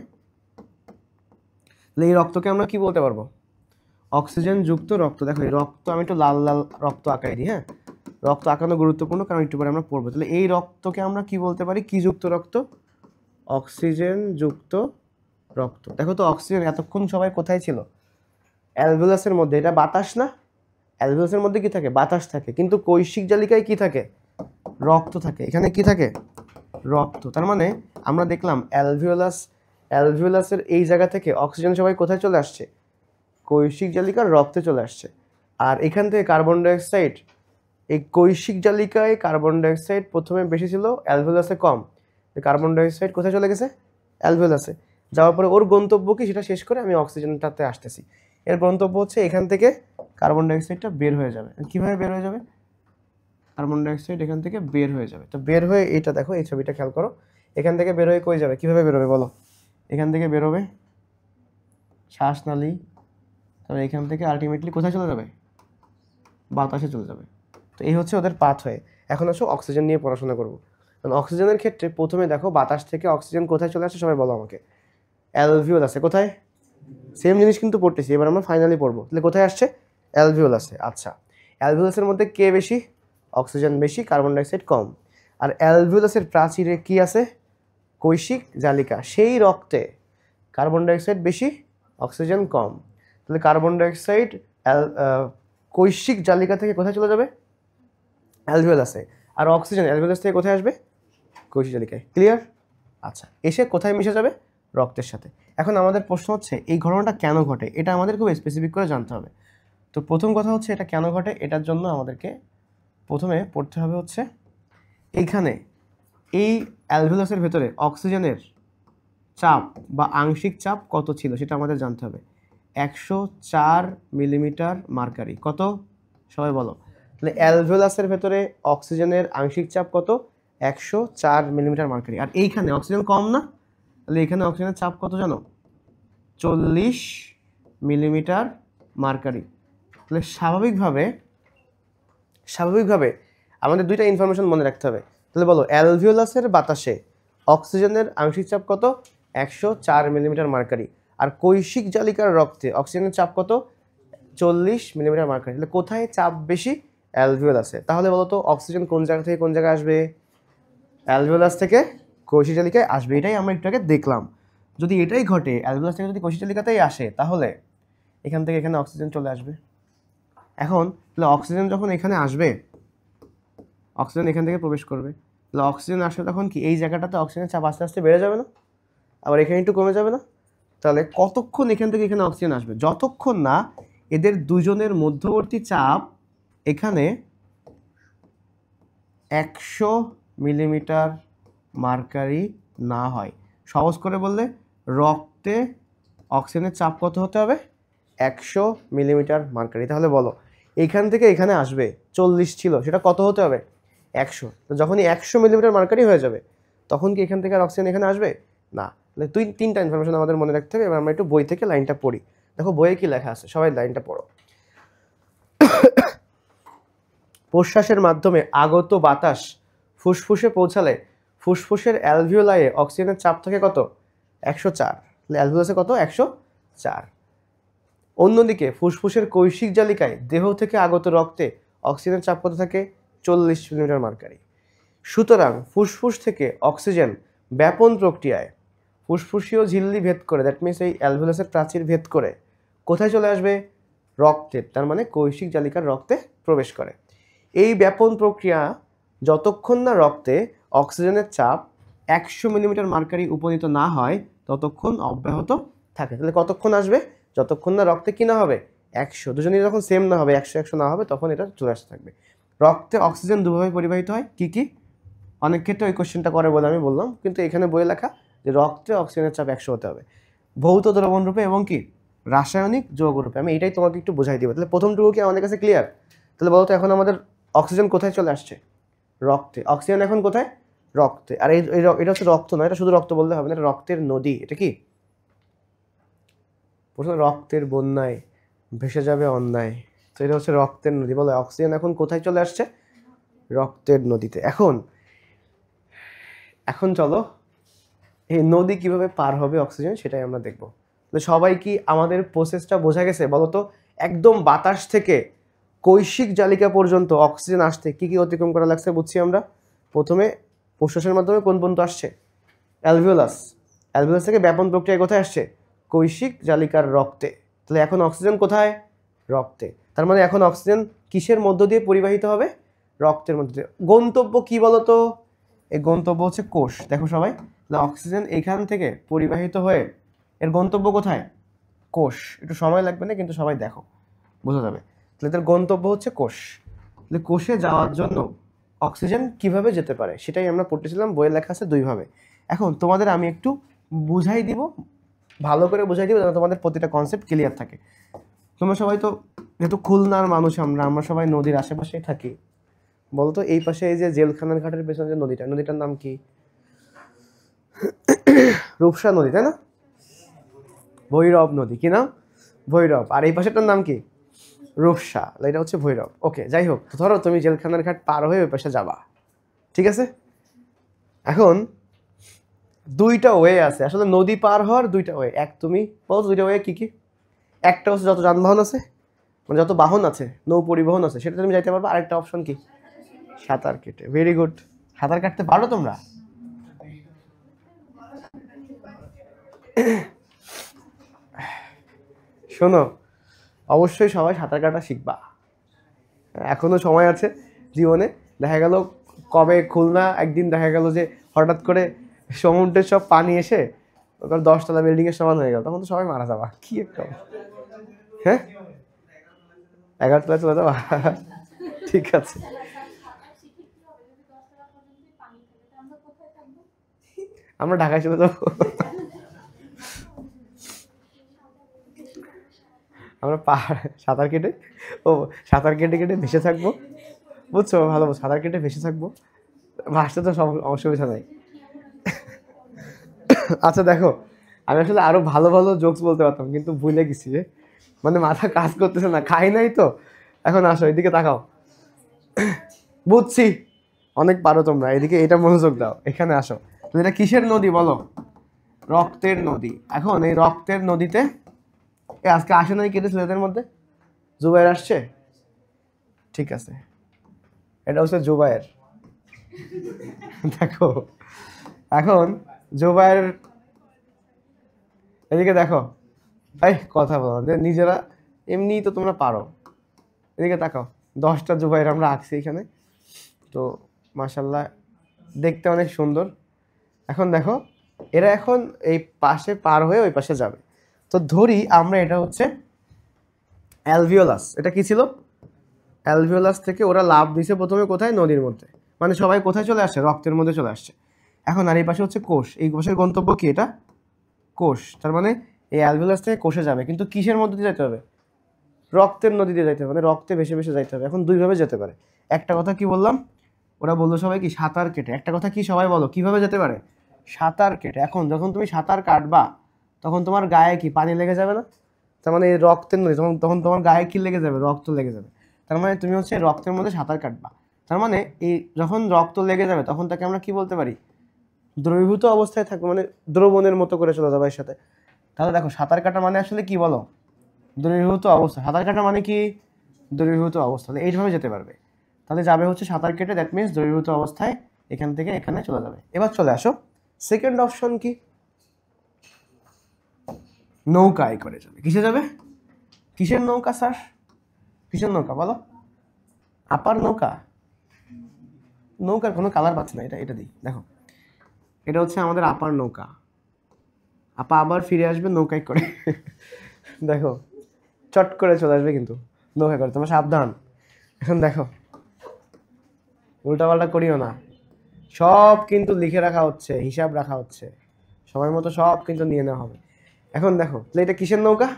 তাহলে এই রক্তকে আমরা কি বলতে পারবো? অক্সিজেন যুক্ত রক্ত। দেখো এই রক্ত আমি একটু লাল লাল রক্ত আঁকাই দিই, হ্যাঁ, রক্ত আঁকানো গুরুত্বপূর্ণ, কারণ একটু পরে আমরা পড়বো। তাহলে এই রক্তকে আমরা কি বলতে পারি? কি যুক্ত রক্ত? অক্সিজেন যুক্ত রক্ত। দেখো তো অক্সিজেন এতক্ষণ সবাই কোথায় ছিল? অ্যালভিওলাসের মধ্যে। এটা বাতাস না? অ্যালভিওলাসের মধ্যে কি থাকে? বাতাস থাকে। কিন্তু কৈশিক জালিকায় কি থাকে? রক্ত থাকে। এখানে কি থাকে? রক্ত। তার মানে আমরা দেখলাম অ্যালভিওলাসের এই জায়গা থেকে অক্সিজেন সবাই কোথায় চলে আসছে? কৈশিক জালিকার রক্তে চলে আসছে। আর এখান থেকে কার্বন ডাইঅক্সাইড, এই কৈশিক জালিকায় কার্বন ডাইঅক্সাইড প্রথমে বেশি ছিল, অ্যালভিওলাসে কম। কার্বন ডাইঅক্সাইড কোথায় চলে গেছে? অ্যালভিওলাসে। যাওয়ার পরে ওর গন্তব্য কি সেটা শেষ করে আমি অক্সিজেনটাতে আসতেছি। এর গন্তব্য হচ্ছে এখান থেকে কার্বন ডাইঅক্সাইডটা বের হয়ে যাবে। কিভাবে বের হয়ে যাবে? কার্বন ডাইঅক্সাইড এখান থেকে বের হয়ে যাবে। তো বের হয়ে এইটা দেখো, এই ছবিটা খেয়াল করো, এখান থেকে বের হয়ে কই যাবে? কিভাবে বেরোবে বলো? এখান থেকে বেরোবে শ্বাসনালী, তাহলে এখান থেকে আলটিমেটলি কোথায় চলে যাবে? বাতাসে চলে যাবে। তো এই হচ্ছে ওদের পাথ হয়ে। এখন আসো অক্সিজেন নিয়ে পড়াশোনা করবো। কারণ অক্সিজেনের ক্ষেত্রে প্রথমে দেখো বাতাস থেকে অক্সিজেন কোথায় চলে আসে সবাই বলো আমাকে? অ্যালভিওলাসে। কোথায়? সেম জিনিস কিন্তু পড়তেছি, এবার আমরা ফাইনালি পড়বো। তাহলে কোথায় আসছে? অ্যালভিওলাসে। আচ্ছা, অ্যালভিওলাসের মধ্যে কে বেশি? অক্সিজেন বেশি, কার্বন ডাইঅক্সাইড কম। আর অ্যালভিওলাসের প্রাচীরে কি আছে? কৈশিক জালিকা। সেই রক্তে কার্বন ডাইঅক্সাইড বেশি, অক্সিজেন কম। তাহলে কার্বন ডাইঅক্সাইড কৈশিক জালিকা থেকে কোথায় চলে যাবে? অ্যালভিওলাসে। আর অক্সিজেন অ্যালভিওলাস থেকে কোথায় আসবে? কৈশিক জালিকায়। ক্লিয়ার? আচ্ছা, এসে কোথায় মিশে যাবে? রক্তের সাথে। এখন আমাদের প্রশ্ন হচ্ছে এই ঘটনাটা কেন ঘটে, এটা আমাদের খুব স্পেসিফিক করে জানতে হবে। তো প্রথম কথা হচ্ছে এটা কেন ঘটে, এটার জন্য আমাদেরকে প্রথমে পড়তে হবে হচ্ছে এইখানে এই অ্যালভিওলাসের ভেতরে অক্সিজেনের চাপ বা আংশিক চাপ কত ছিল সেটা আমাদের জানতে হবে। 104 মিলিমিটার মার্কারি। কত? সবাই বলো। তাহলে অ্যালভিওলাসের ভেতরে অক্সিজেনের আংশিক চাপ কত? 104 মিলিমিটার মার্কারি। আর এইখানে অক্সিজেন কম না? তাহলে এখানে অক্সিজেনের চাপ কত জানো? 40 মিলিমিটার মার্কারি। তাহলে স্বাভাবিকভাবে আমাদের দুইটা ইনফরমেশন মনে রাখতে হবে। তাহলে বলো অ্যালভিওলাসের বাতাসে অক্সিজেনের আংশিক চাপ কত? 104 মিলিমিটার মার্কারি। আর কৈশিক জালিকার রক্তে অক্সিজেনের চাপ কত? 40 মিলিমিটার মার্কারি। তাহলে কোথায় চাপ বেশি? অ্যালভিওলাসে। তাহলে বলো তো অক্সিজেন কোন জায়গা থেকে কোন জায়গায় আসবে? অ্যালভিওলাস থেকে কৈশিক জালিকায় আসবে। এটাই আমরা একটু আগে দেখলাম। যদি এটাই ঘটে, অ্যালভিওলাস থেকে যদি কৈশিক জালিকাতেই আসে, তাহলে এখান থেকে এখানে অক্সিজেন চলে আসবে। এখন তাহলে অক্সিজেন যখন এখানে আসবে, অক্সিজেন এখান থেকে প্রবেশ করবে, তাহলে অক্সিজেন আসলে তখন কি এই জায়গাটাতে অক্সিজেনের চাপ আস্তে আস্তে বেড়ে যাবে না? আবার এখানে একটু কমে যাবে না? তাহলে কতক্ষণ এখান থেকে এখানে অক্সিজেন আসবে? যতক্ষণ না এদের দুজনের মধ্যবর্তী চাপ এখানে 100 মিলিমিটার মার্কারি না হয়। সহজ করে বললে রক্তে অক্সিজেনের চাপ কত হতে হবে? 100 মিলিমিটার মার্কারি। তাহলে বলো এখান থেকে এখানে আসবে 40 ছিল, সেটা কত হতে হবে? 100। তো যখনই 100 মিলিমিটার মার্কারি হয়ে যাবে তখন কি এখান থেকে আর অক্সিজেন এখানে আসবে না? তাহলে তিনটা ইনফরমেশন আমাদের মনে রাখতে হবে। এবার আমরা একটু বই থেকে লাইনটা পড়ি। দেখো বইয়ে কি লেখা আছে, সবাই লাইনটা পড়ো। প্রশ্বাসের মাধ্যমে আগত বাতাস ফুসফুসে পৌঁছালে ফুসফুসের অ্যালভিওলায়ে অক্সিজেনের চাপ থাকে কত? 104। তাহলে অ্যালভিওলাসে কত? 104। অন্যদিকে ফুসফুসের কৈশিক জালিকায় দেহ থেকে আগত রক্তে অক্সিজেনের চাপ কত থাকে? 40 মিলিমিটার মার্কারি। সুতরাং ফুসফুস থেকে অক্সিজেন ব্যাপন প্রক্রিয়ায় ফুসফুসীয় ঝিল্লি ভেদ করে, দ্যাট মিনস এই অ্যালভিওলাসের প্রাচীর ভেদ করে কোথায় চলে আসবে? রক্তে। তার মানে কৈশিক জালিকার রক্তে প্রবেশ করে। এই ব্যাপন প্রক্রিয়া যতক্ষণ না রক্তে অক্সিজেনের চাপ 100 মিলিমিটার মার্কারি উপনীত না হয় ততক্ষণ অব্যাহত থাকে। তাহলে কতক্ষণ আসবে? যতক্ষণ না রক্তে কি না হবে? 100। দুজনেই যখন সেম না হবে, 100 না হবে, তখন এটা চলে আসতে থাকবে। রক্তে অক্সিজেন দুভাবে পরিবাহিত হয়। কি? অনেক ক্ষেত্রে ওই কোশ্চেনটা করে বলে আমি বললাম, কিন্তু এখানে বইয়ে লেখা যে রক্তে অক্সিজেনের চাপ 100 হতে হবে ভৌত দ্রবণ রূপে এবং কি রাসায়নিক যৌগ রূপে। আমি এটাই তোমাকে একটু বোঝাই দিব। তাহলে প্রথমটুকু কি আমাদের কাছে ক্লিয়ার? তাহলে বলতো এখন আমাদের অক্সিজেন কোথায় চলে আসছে? রক্তে। অক্সিজেন এখন কোথায়? রক্তে। আর এটা হচ্ছে রক্ত নয়, এটা শুধু রক্ত বললে হবে না, এটা রক্তের নদী। এটা কি? প্রথমে রক্তের বন্যায় ভেসে যাবে অন্যায়, তো এটা হচ্ছে রক্তের নদী। বলে অক্সিজেন এখন কোথায় চলে আসছে? রক্তের নদীতে। এখন এখন চলো এই নদী কিভাবে পার হবে অক্সিজেন সেটাই আমরা দেখব। সবাই কি আমাদের প্রসেসটা বোঝা গেছে বলো তো? একদম বাতাস থেকে কৈশিক জালিকা পর্যন্ত অক্সিজেন আসতে কি কি অতিক্রম করা লাগছে বুঝছি আমরা। প্রথমে প্রশ্বাসের মাধ্যমে কোন পর্যন্ত আসছে? অ্যালভিওলাস। অ্যালভিওলাস থেকে ব্যাপন প্রক্রিয়া কোথায় আসছে? কৈশিক জালিকার রক্তে। তাহলে এখন অক্সিজেন কোথায়? রক্তে। তার মানে এখন অক্সিজেন কিসের মধ্য দিয়ে পরিবাহিত হবে? রক্তের মধ্য দিয়ে। গন্তব্য কি বলতো? এই গন্তব্য হচ্ছে কোষ। দেখো সবাই, অক্সিজেন এখান থেকে পরিবাহিত হয়ে এর গন্তব্য কোথায়? কোষ। একটু সময় লাগবে না, কিন্তু সবাই দেখো বোঝা যাবে। তাহলে এদের গন্তব্য হচ্ছে কোষ। তাহলে কোষে যাওয়ার জন্য অক্সিজেন কিভাবে যেতে পারে সেটাই আমরা পড়তেছিলাম, বইয়ে লেখা আছে দুইভাবে। এখন তোমাদের আমি একটু বুঝাই দিব, ভালো করে বুঝাই দিব যেন তোমাদের প্রতিটা কনসেপ্ট ক্লিয়ার থাকে। তোমরা সবাই তো যেহেতু খুলনার মানুষ, আমরা সবাই নদীর আশেপাশেই থাকি। বলতো এই পাশে এই যে জেলখানার ঘাটের পেছনে যে নদীটার নাম কি? রূপসা নদী, তাই না? ভৈরব নদী। কি নাম? ভৈরব। আর এই পাশেটার নাম কি? রূপসা। এটা হচ্ছে ভৈরব। ওকে, যাই হোক, ধরো তুমি জেলখানার ঘাট পার হয়ে ওই পাশে যাবা, ঠিক আছে? এখন দুইটা ওয়ে আছে আসলে নদী পার হওয়ার, দুইটা ওয়ে। এক তুমি বলো দুইটা ওয়ে কি কি? একটা হচ্ছে যত যানবাহন আছে, মানে যত বাহন আছে, নৌ পরিবহন আছে, সেটা তুমি যাইতে পারবে। আরেকটা অপশন কি? সাঁতার কেটে। Very good. সাঁতার কাটতে পারো তোমরা? শোনো, অবশ্যই সবাই সাঁতার কাটা শিখবা, এখনো সময় আছে জীবনে। দেখা গেল কবে খুলনা একদিন দেখা গেল যে হঠাৎ করে সমুদ্রের সব পানি এসে ওখানে 10 তলা বিল্ডিং এর সমান হয়ে গেল, তখন তো সবাই মারা যাবা। কি একটা, হ্যাঁ 11 তলায় চলে যাবা? ঠিক আছে, আমরা ঢাকায় চলে যাবো। আমরা সাঁতার কেটে সাঁতার কেটে কেটে ভেসে থাকবো, বুঝছো? ভালো, সাঁতার কেটে ভেসে থাকবো, ভাসতে তো সব অসুবিধা নাই। আচ্ছা দেখো, আমি আসলে আরো ভালো ভালো জোকস বলতে পারতাম, কিন্তু ভুলে গেছি যে, মানে মাথা কাজ করতেছে না, খাই নাই তো। এখন আসো এদিকে তাকাও। বুঝছি অনেক পারো তোমরা, এদিকে এটা মনোযোগ দাও, এখানে আসো। এটা কিসের নদী বলো? রক্তের নদী। এখন এই রক্তের নদীতে আজকে আসে নাই কেটে ছেলেদের মধ্যে? জুবাইর আসছে? ঠিক আছে, এটা হচ্ছে জুবাইর। দেখো এখন জুবাইর, এদিকে দেখো, এই কথা বলো নিজেরা, এমনি তো তোমরা পারো। এদিকে তাকাও, 10টা জুবাইর আমরা আঁকছি এখানে, তো মাশাল্লাহ দেখতে অনেক সুন্দর। এখন দেখো এরা এখন এই পাশে পার হয়ে ওই পাশে যাবে, তো ধরি আমরা এটা হচ্ছে অ্যালভিওলাস। এটা কি ছিল? অ্যালভিওলাস থেকে ওরা লাফ দিছে প্রথমে কোথায়? নদীর মধ্যে। মানে সবাই কোথায় চলে আসছে? রক্তের মধ্যে চলে আসছে। এখন আর এই পাশে হচ্ছে কোষ। এই কোষের গন্তব্য কি? এটা কোষ। তার মানে এই অ্যালভিওলাস থেকে কোষে যাবে, কিন্তু কিসের মধ্যে দিয়ে যেতে হবে? রক্তের নদী দিয়ে যাইতে হবে, মানে রক্তে ভেসে ভেসে যাইতে হবে। এখন দুইভাবে যেতে পারে। একটা কথা কি বললাম? ওরা বললো সবাই কি? সাঁতার কেটে। একটা কথা কি সবাই বলো, কিভাবে যেতে পারে? সাঁতার কেটে। এখন যখন তুমি সাঁতার কাটবা তখন তোমার গায়ে কি পানি লেগে যাবে না? তার মানে এই রক্তের নদী, তখন তোমার গায়ে কি লেগে যাবে? রক্ত লেগে যাবে। তার মানে তুমি হচ্ছে রক্তের মধ্যে সাঁতার কাটবা। তার মানে এই যখন রক্ত লেগে যাবে তখন তাকে আমরা কি বলতে পারি? দ্রবীভূত অবস্থায় থাকবে, মানে দ্রবণের মতো করে চলে যাবে এর সাথে। তাহলে দেখো সাঁতার কাটা মানে আসলে কি বলো? দ্রবীভূত অবস্থা। সাঁতার কাটা মানে কি? দ্রবীভূত অবস্থা। এইভাবে যেতে পারবে। তাহলে যাবে হচ্ছে সাঁতার কেটে, দ্যাট মিনস দ্রবীভূত অবস্থায় এখান থেকে এখানে চলে যাবে। এবার চলে আসো সেকেন্ড অপশন কি? নৌকায় করে যাবে। কিসে যাবে? কিসের নৌকা স্যার? কিসের নৌকা বলো? আপার নৌকা? নৌকার কোনো কালার পাচ্ছে না, এটা দিই দেখো, এটা হচ্ছে আমাদের আপার নৌকা। আপা আবার ফিরে আসবে নৌকায় করে। দেখো চট করে চলে আসবে কিন্তু নৌকা করে, তোমার সাবধান। এখন দেখো উল্টাপাল্টা করিও না, সব কিন্তু লিখে রাখা হচ্ছে, হিসাব রাখা হচ্ছে, সময় মতো সব কিন্তু নিয়ে নেওয়া হবে। এখন দেখো এটা কিসের নৌকা?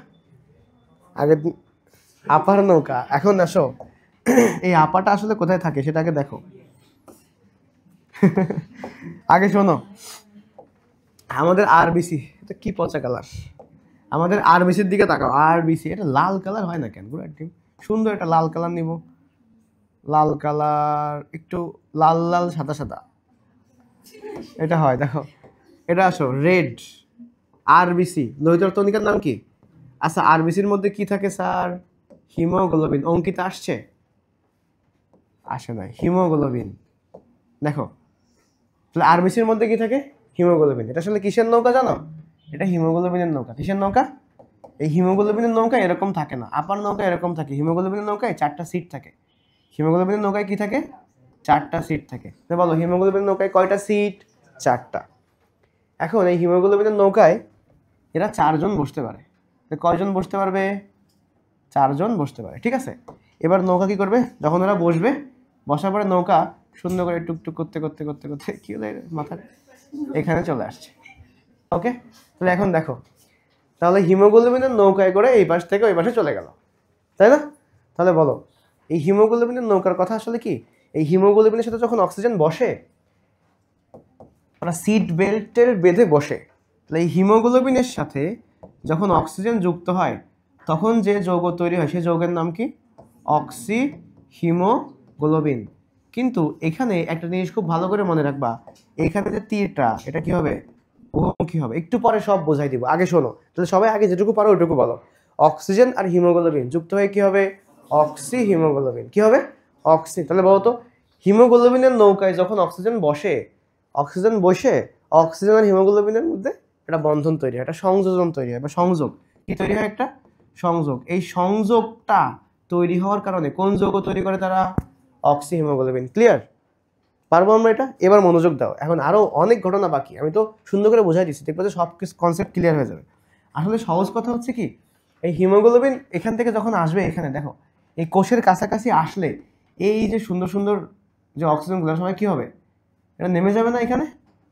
আগে আপার নৌকা। এখন আসো এই আপাটা আসলে কোথায় থাকে সেটাকে দেখো। আগে শোনো, আমাদের আরবিসি, এটা কি পচা কালার, আমাদের আরবিসির দিকে তাকাও। আরবিসি এটা লাল কালার হয় না কেন? পুরো একদম সুন্দর একটা লাল কালার নিব, লাল কালার, একটু লাল লাল সাদা সাদা এটা হয়, দেখো এটা আসো রেড। আরবিসি লোহিত তনিকার নাম কি? আচ্ছা আরবিসির মধ্যে কি থাকে স্যার? হিমোগ্লোবিন। অঙ্কিত আসছে? আসে নাই, হিমোগ্লোবিন। দেখো তাহলে আরবিসির মধ্যে কি থাকে? হিমোগ্লোবিন। এটা আসলে কিসের নৌকা জানো? এটা হিমোগ্লোবিনের নৌকা। কিসের নৌকা? এই হিমোগ্লোবিনের নৌকা এরকম থাকে না, আপার নৌকা এরকম থাকে। হিমোগ্লোবিনের নৌকায় 4টা সিট থাকে। হিমোগ্লোবিনের নৌকায় কি থাকে? 4টা সিট থাকে। তো বলো হিমোগ্লোবিনের নৌকায় কয়টা সিট? 4টা। এখন এই হিমোগ্লোবিনের নৌকায় এরা 4 জন বসতে পারে। কয়জন বসতে পারবে? 4 জন বসতে পারে, ঠিক আছে। এবার নৌকা কি করবে? যখন ওরা বসবে, বসার পরে নৌকা সুন্দর করে টুকটুক করতে করতে করতে করতে কি হলো মাথা এখানে চলে আসছে। ওকে, তাহলে এখন দেখো, তাহলে হিমোগ্লোবিনের নৌকায় করে এই পাশ থেকে ওই পাশে চলে গেল, তাই না? তাহলে বলো এই হিমোগ্লোবিনের নৌকার কথা আসলে কি? এই হিমোগ্লোবিনের সাথে যখন অক্সিজেন বসে, ওরা সিট বেল্টের বেঁধে বসে। তাহলে এই হিমোগ্লোবিনের সাথে যখন অক্সিজেন যুক্ত হয়, তখন যে যৌগ তৈরি হয় সেই যৌগের নাম কি? Oxy haemoglobin. কিন্তু এখানে একটা জিনিস খুব ভালো করে মনে রাখবা, এখানে যে তীরটা, এটা কি হবে? কি হবে? একটু পরে সব বোঝাই দিব, আগে শোনো। তাহলে সবাই আগে যেটুকু পারো ওইটুকু বলো। অক্সিজেন আর হিমোগ্লোবিন যুক্ত হয়ে কি হবে? Oxy haemoglobin. কি হবে? অক্সি। তাহলে বলো তো, হিমোগ্লোবিনের নৌকায় যখন অক্সিজেন বসে, অক্সিজেন বসে অক্সিজেন আর হিমোগ্লোবিনের মধ্যে একটা বন্ধন তৈরি হয়, একটা সংযোজন তৈরি হয়, বা সংযোগ কি তৈরি হয়? একটা সংযোগ। এই সংযোগটা তৈরি হওয়ার কারণে কোন যৌগ তৈরি করে তারা? Oxy haemoglobin. ক্লিয়ার? পারবো আমরা এটা? এবার মনোযোগ দাও, এখন আরো অনেক ঘটনা বাকি, আমি তো সুন্দর করে বোঝাই দিচ্ছি, দেখবো যে সব কিছু কনসেপ্ট ক্লিয়ার হয়ে যাবে। আসলে সহজ কথা হচ্ছে কি, এই হিমোগ্লোবিন এখান থেকে যখন আসবে, এখানে দেখো এই কোষের কাছাকাছি আসলে এই যে সুন্দর সুন্দর যে অক্সিজেনগুলো সময় কি হবে? এটা নেমে যাবে না এখানে?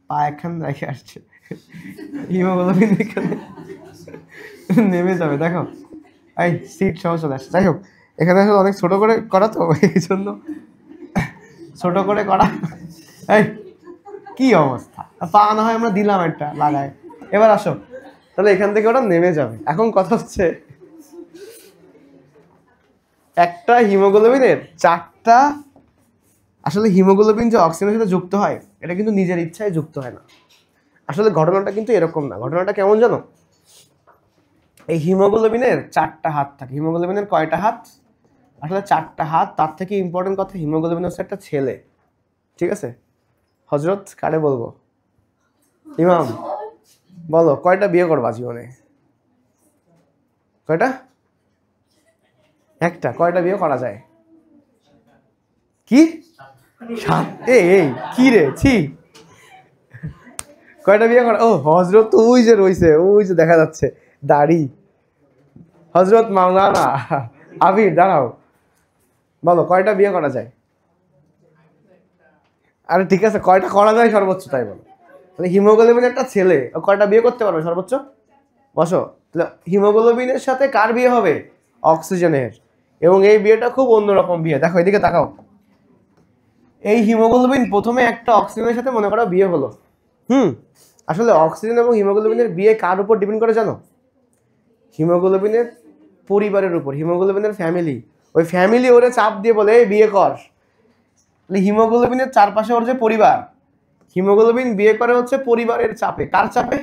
পা একখান রেখে আসছে, হিমোগ্লোবিন এখানে নেমে যাবে। দেখো এই সিট সহ চলে আসছে। যাই হোক, এখানে আসলে অনেক ছোট করে করা তো, এই জন্য ছোট করে করা। এই কি অবস্থা, পা না হয় আমরা দিলাম একটা লাগায়। এবার আসো, তাহলে এখান থেকে ওটা নেমে যাবে। এখন কথা হচ্ছে, একটা হিমোগ্লোবিনের 4টা, আসলে হিমোগ্লোবিন যে অক্সিজেনের সাথে যুক্ত হয়, এটা কিন্তু নিজের ইচ্ছায় যুক্ত হয় না। আসলে ঘটনাটা কিন্তু এরকম না। ঘটনাটা কেমন জানো? এই হিমোগ্লোবিনের 4টা হাত থাকে। হিমোগ্লোবিনের কয়টা হাত? আসলে 4টা হাত। তার থেকে ইম্পর্টেন্ট কথা, হিমোগ্লোবিন হচ্ছে একটা ছেলে, ঠিক আছে? হজরত কারে বলবো? ইমাম, বলো কয়টা বিয়ে করবা জীবনে? কয়টা? একটা। কয়টা বিয়ে করা যায়? কি? 7? এই কি রে, ছি। কয়টা বিয়ে করা? ও হজরত তো ওই যে রইছে, ওই যে দেখা যাচ্ছে দাড়ি, হজরত মাওলানা আবির, দাঁড়াও, বলো কয়টা বিয়ে করা যায়? আরে ঠিক আছে, কয়টা করা যায় সর্বোচ্চ তাই বলো। তাহলে হিমোগ্লোবিন একটা ছেলে, ও কয়টা বিয়ে করতে পারবে সর্বোচ্চ? বসো, তাহলে হিমোগ্লোবিনের সাথে কার বিয়ে হবে? অক্সিজেনের। এবং এই বিয়েটা খুব অন্যরকম বিয়ে। দেখো এদিকে তাকাও, এই হিমোগ্লোবিন প্রথমে একটা অক্সিজেনের সাথে মনে করো বিয়ে হলো। আসলে অক্সিজেন এবং হিমোগ্লোবিনের বিয়ে কার উপর ডিপেন্ড করে জানো? হিমোগ্লোবিনের পরিবারের উপর, হিমোগ্লোবিনের ফ্যামিলি। ওই ফ্যামিলি ওরে চাপ দিয়ে বলে এই বিয়ে কর। হিমোগ্লোবিনের চারপাশে ওর যে পরিবার, হিমোগ্লোবিন বিয়ে করে হচ্ছে পরিবারের চাপে। কার চাপে?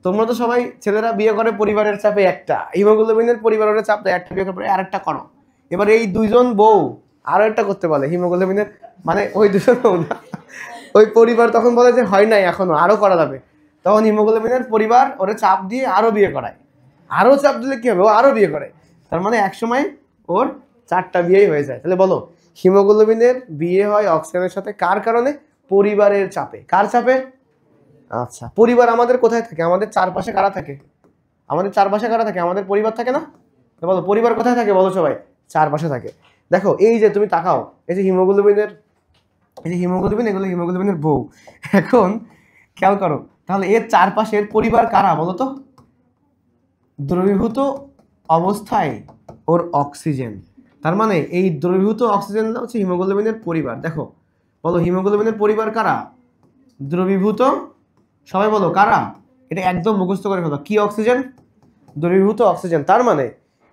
তোমরা তো সবাই ছেলেরা বিয়ে করে পরিবারের চাপে, একটা হিমোগ্লোবিনের পরিবারের চাপ দেয়, একটা বিয়ে করে আরেকটা করো। এবার এই 2 জন বউ আরো একটা করতে বলে হিমোগ্লোবিনের, মানে ওই 2 জন বউ না, ওই পরিবার তখন বলে যে হয় নাই এখনো, আরো করা যাবে। তখন হিমোগ্লোবিনের পরিবার ওরে চাপ দিয়ে আরো বিয়ে করায়। আরো চাপ দিলে কি হবে? ও আরো বিয়ে করে। তার মানে একসময় ওর 4টা বিয়েই হয়ে যায়। তাহলে বলো হিমোগ্লোবিনের বিয়ে হয় অক্সিজেনের সাথে কার কারণে? পরিবারের চাপে। কার চাপে? আচ্ছা, পরিবার আমাদের কোথায় থাকে? আমাদের চারপাশে কারা থাকে? আমাদের চারপাশে কারা থাকে? আমাদের পরিবার থাকে না? তো বলো পরিবার কোথায় থাকে? বলো সবাই। চারপাশে থাকে। দেখো এই যে তুমি তাকাও, এই যে হিমোগ্লোবিনের, এই যে হিমোগ্লোবিন, এগুলো হিমোগ্লোবিনের বউ। এখন খেয়াল করো, তাহলে এর চারপাশের পরিবার কারা বলো তো? দ্রবীভূত অবস্থায় ওর অক্সিজেন, তার মানে এই দ্রবীভূত অক্সিজেনটা হচ্ছে হিমোগ্লোবিনের পরিবার। দেখো বলো হিমোগ্লোবিনের পরিবার কারা? দ্রবীভূত, সবাই বলো কারা? এটা একদম মুখস্থ করে ফেলো, কি অক্সিজেন? দ্রবীভূত অক্সিজেন। তার মানে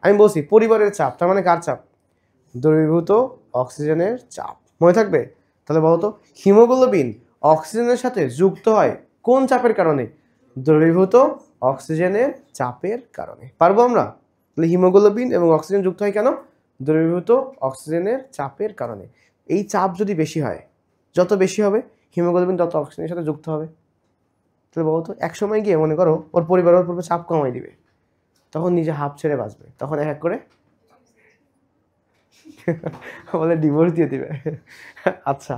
আমি বলছি পরিবারের চাপ, তার মানে কার চাপ? দ্রবীভূত অক্সিজেনের চাপ, মনে থাকবে? তাহলে বলো তো হিমোগ্লোবিন অক্সিজেনের সাথে যুক্ত হয় কোন চাপের কারণে? দ্রবীভূত অক্সিজেনের চাপের কারণে। পারবো আমরা? তাহলে হিমোগ্লোবিন এবং অক্সিজেন যুক্ত হয় কেন? দ্রবীভূত অক্সিজেনের চাপের কারণে। এই চাপ যদি বেশি হয়, যত বেশি হবে হিমোগ্লোবিন তত অক্সিজেনের সাথে যুক্ত হবে। তাহলে বলো তো এক সময় গিয়ে মনে করো ওর পরিবারের উপর চাপ কমাই দিবে, তখন নিজে হাঁপ ছেড়ে বাঁচবে, তখন এক এক করে বলে ডিভোর্স দিয়ে দিবে। আচ্ছা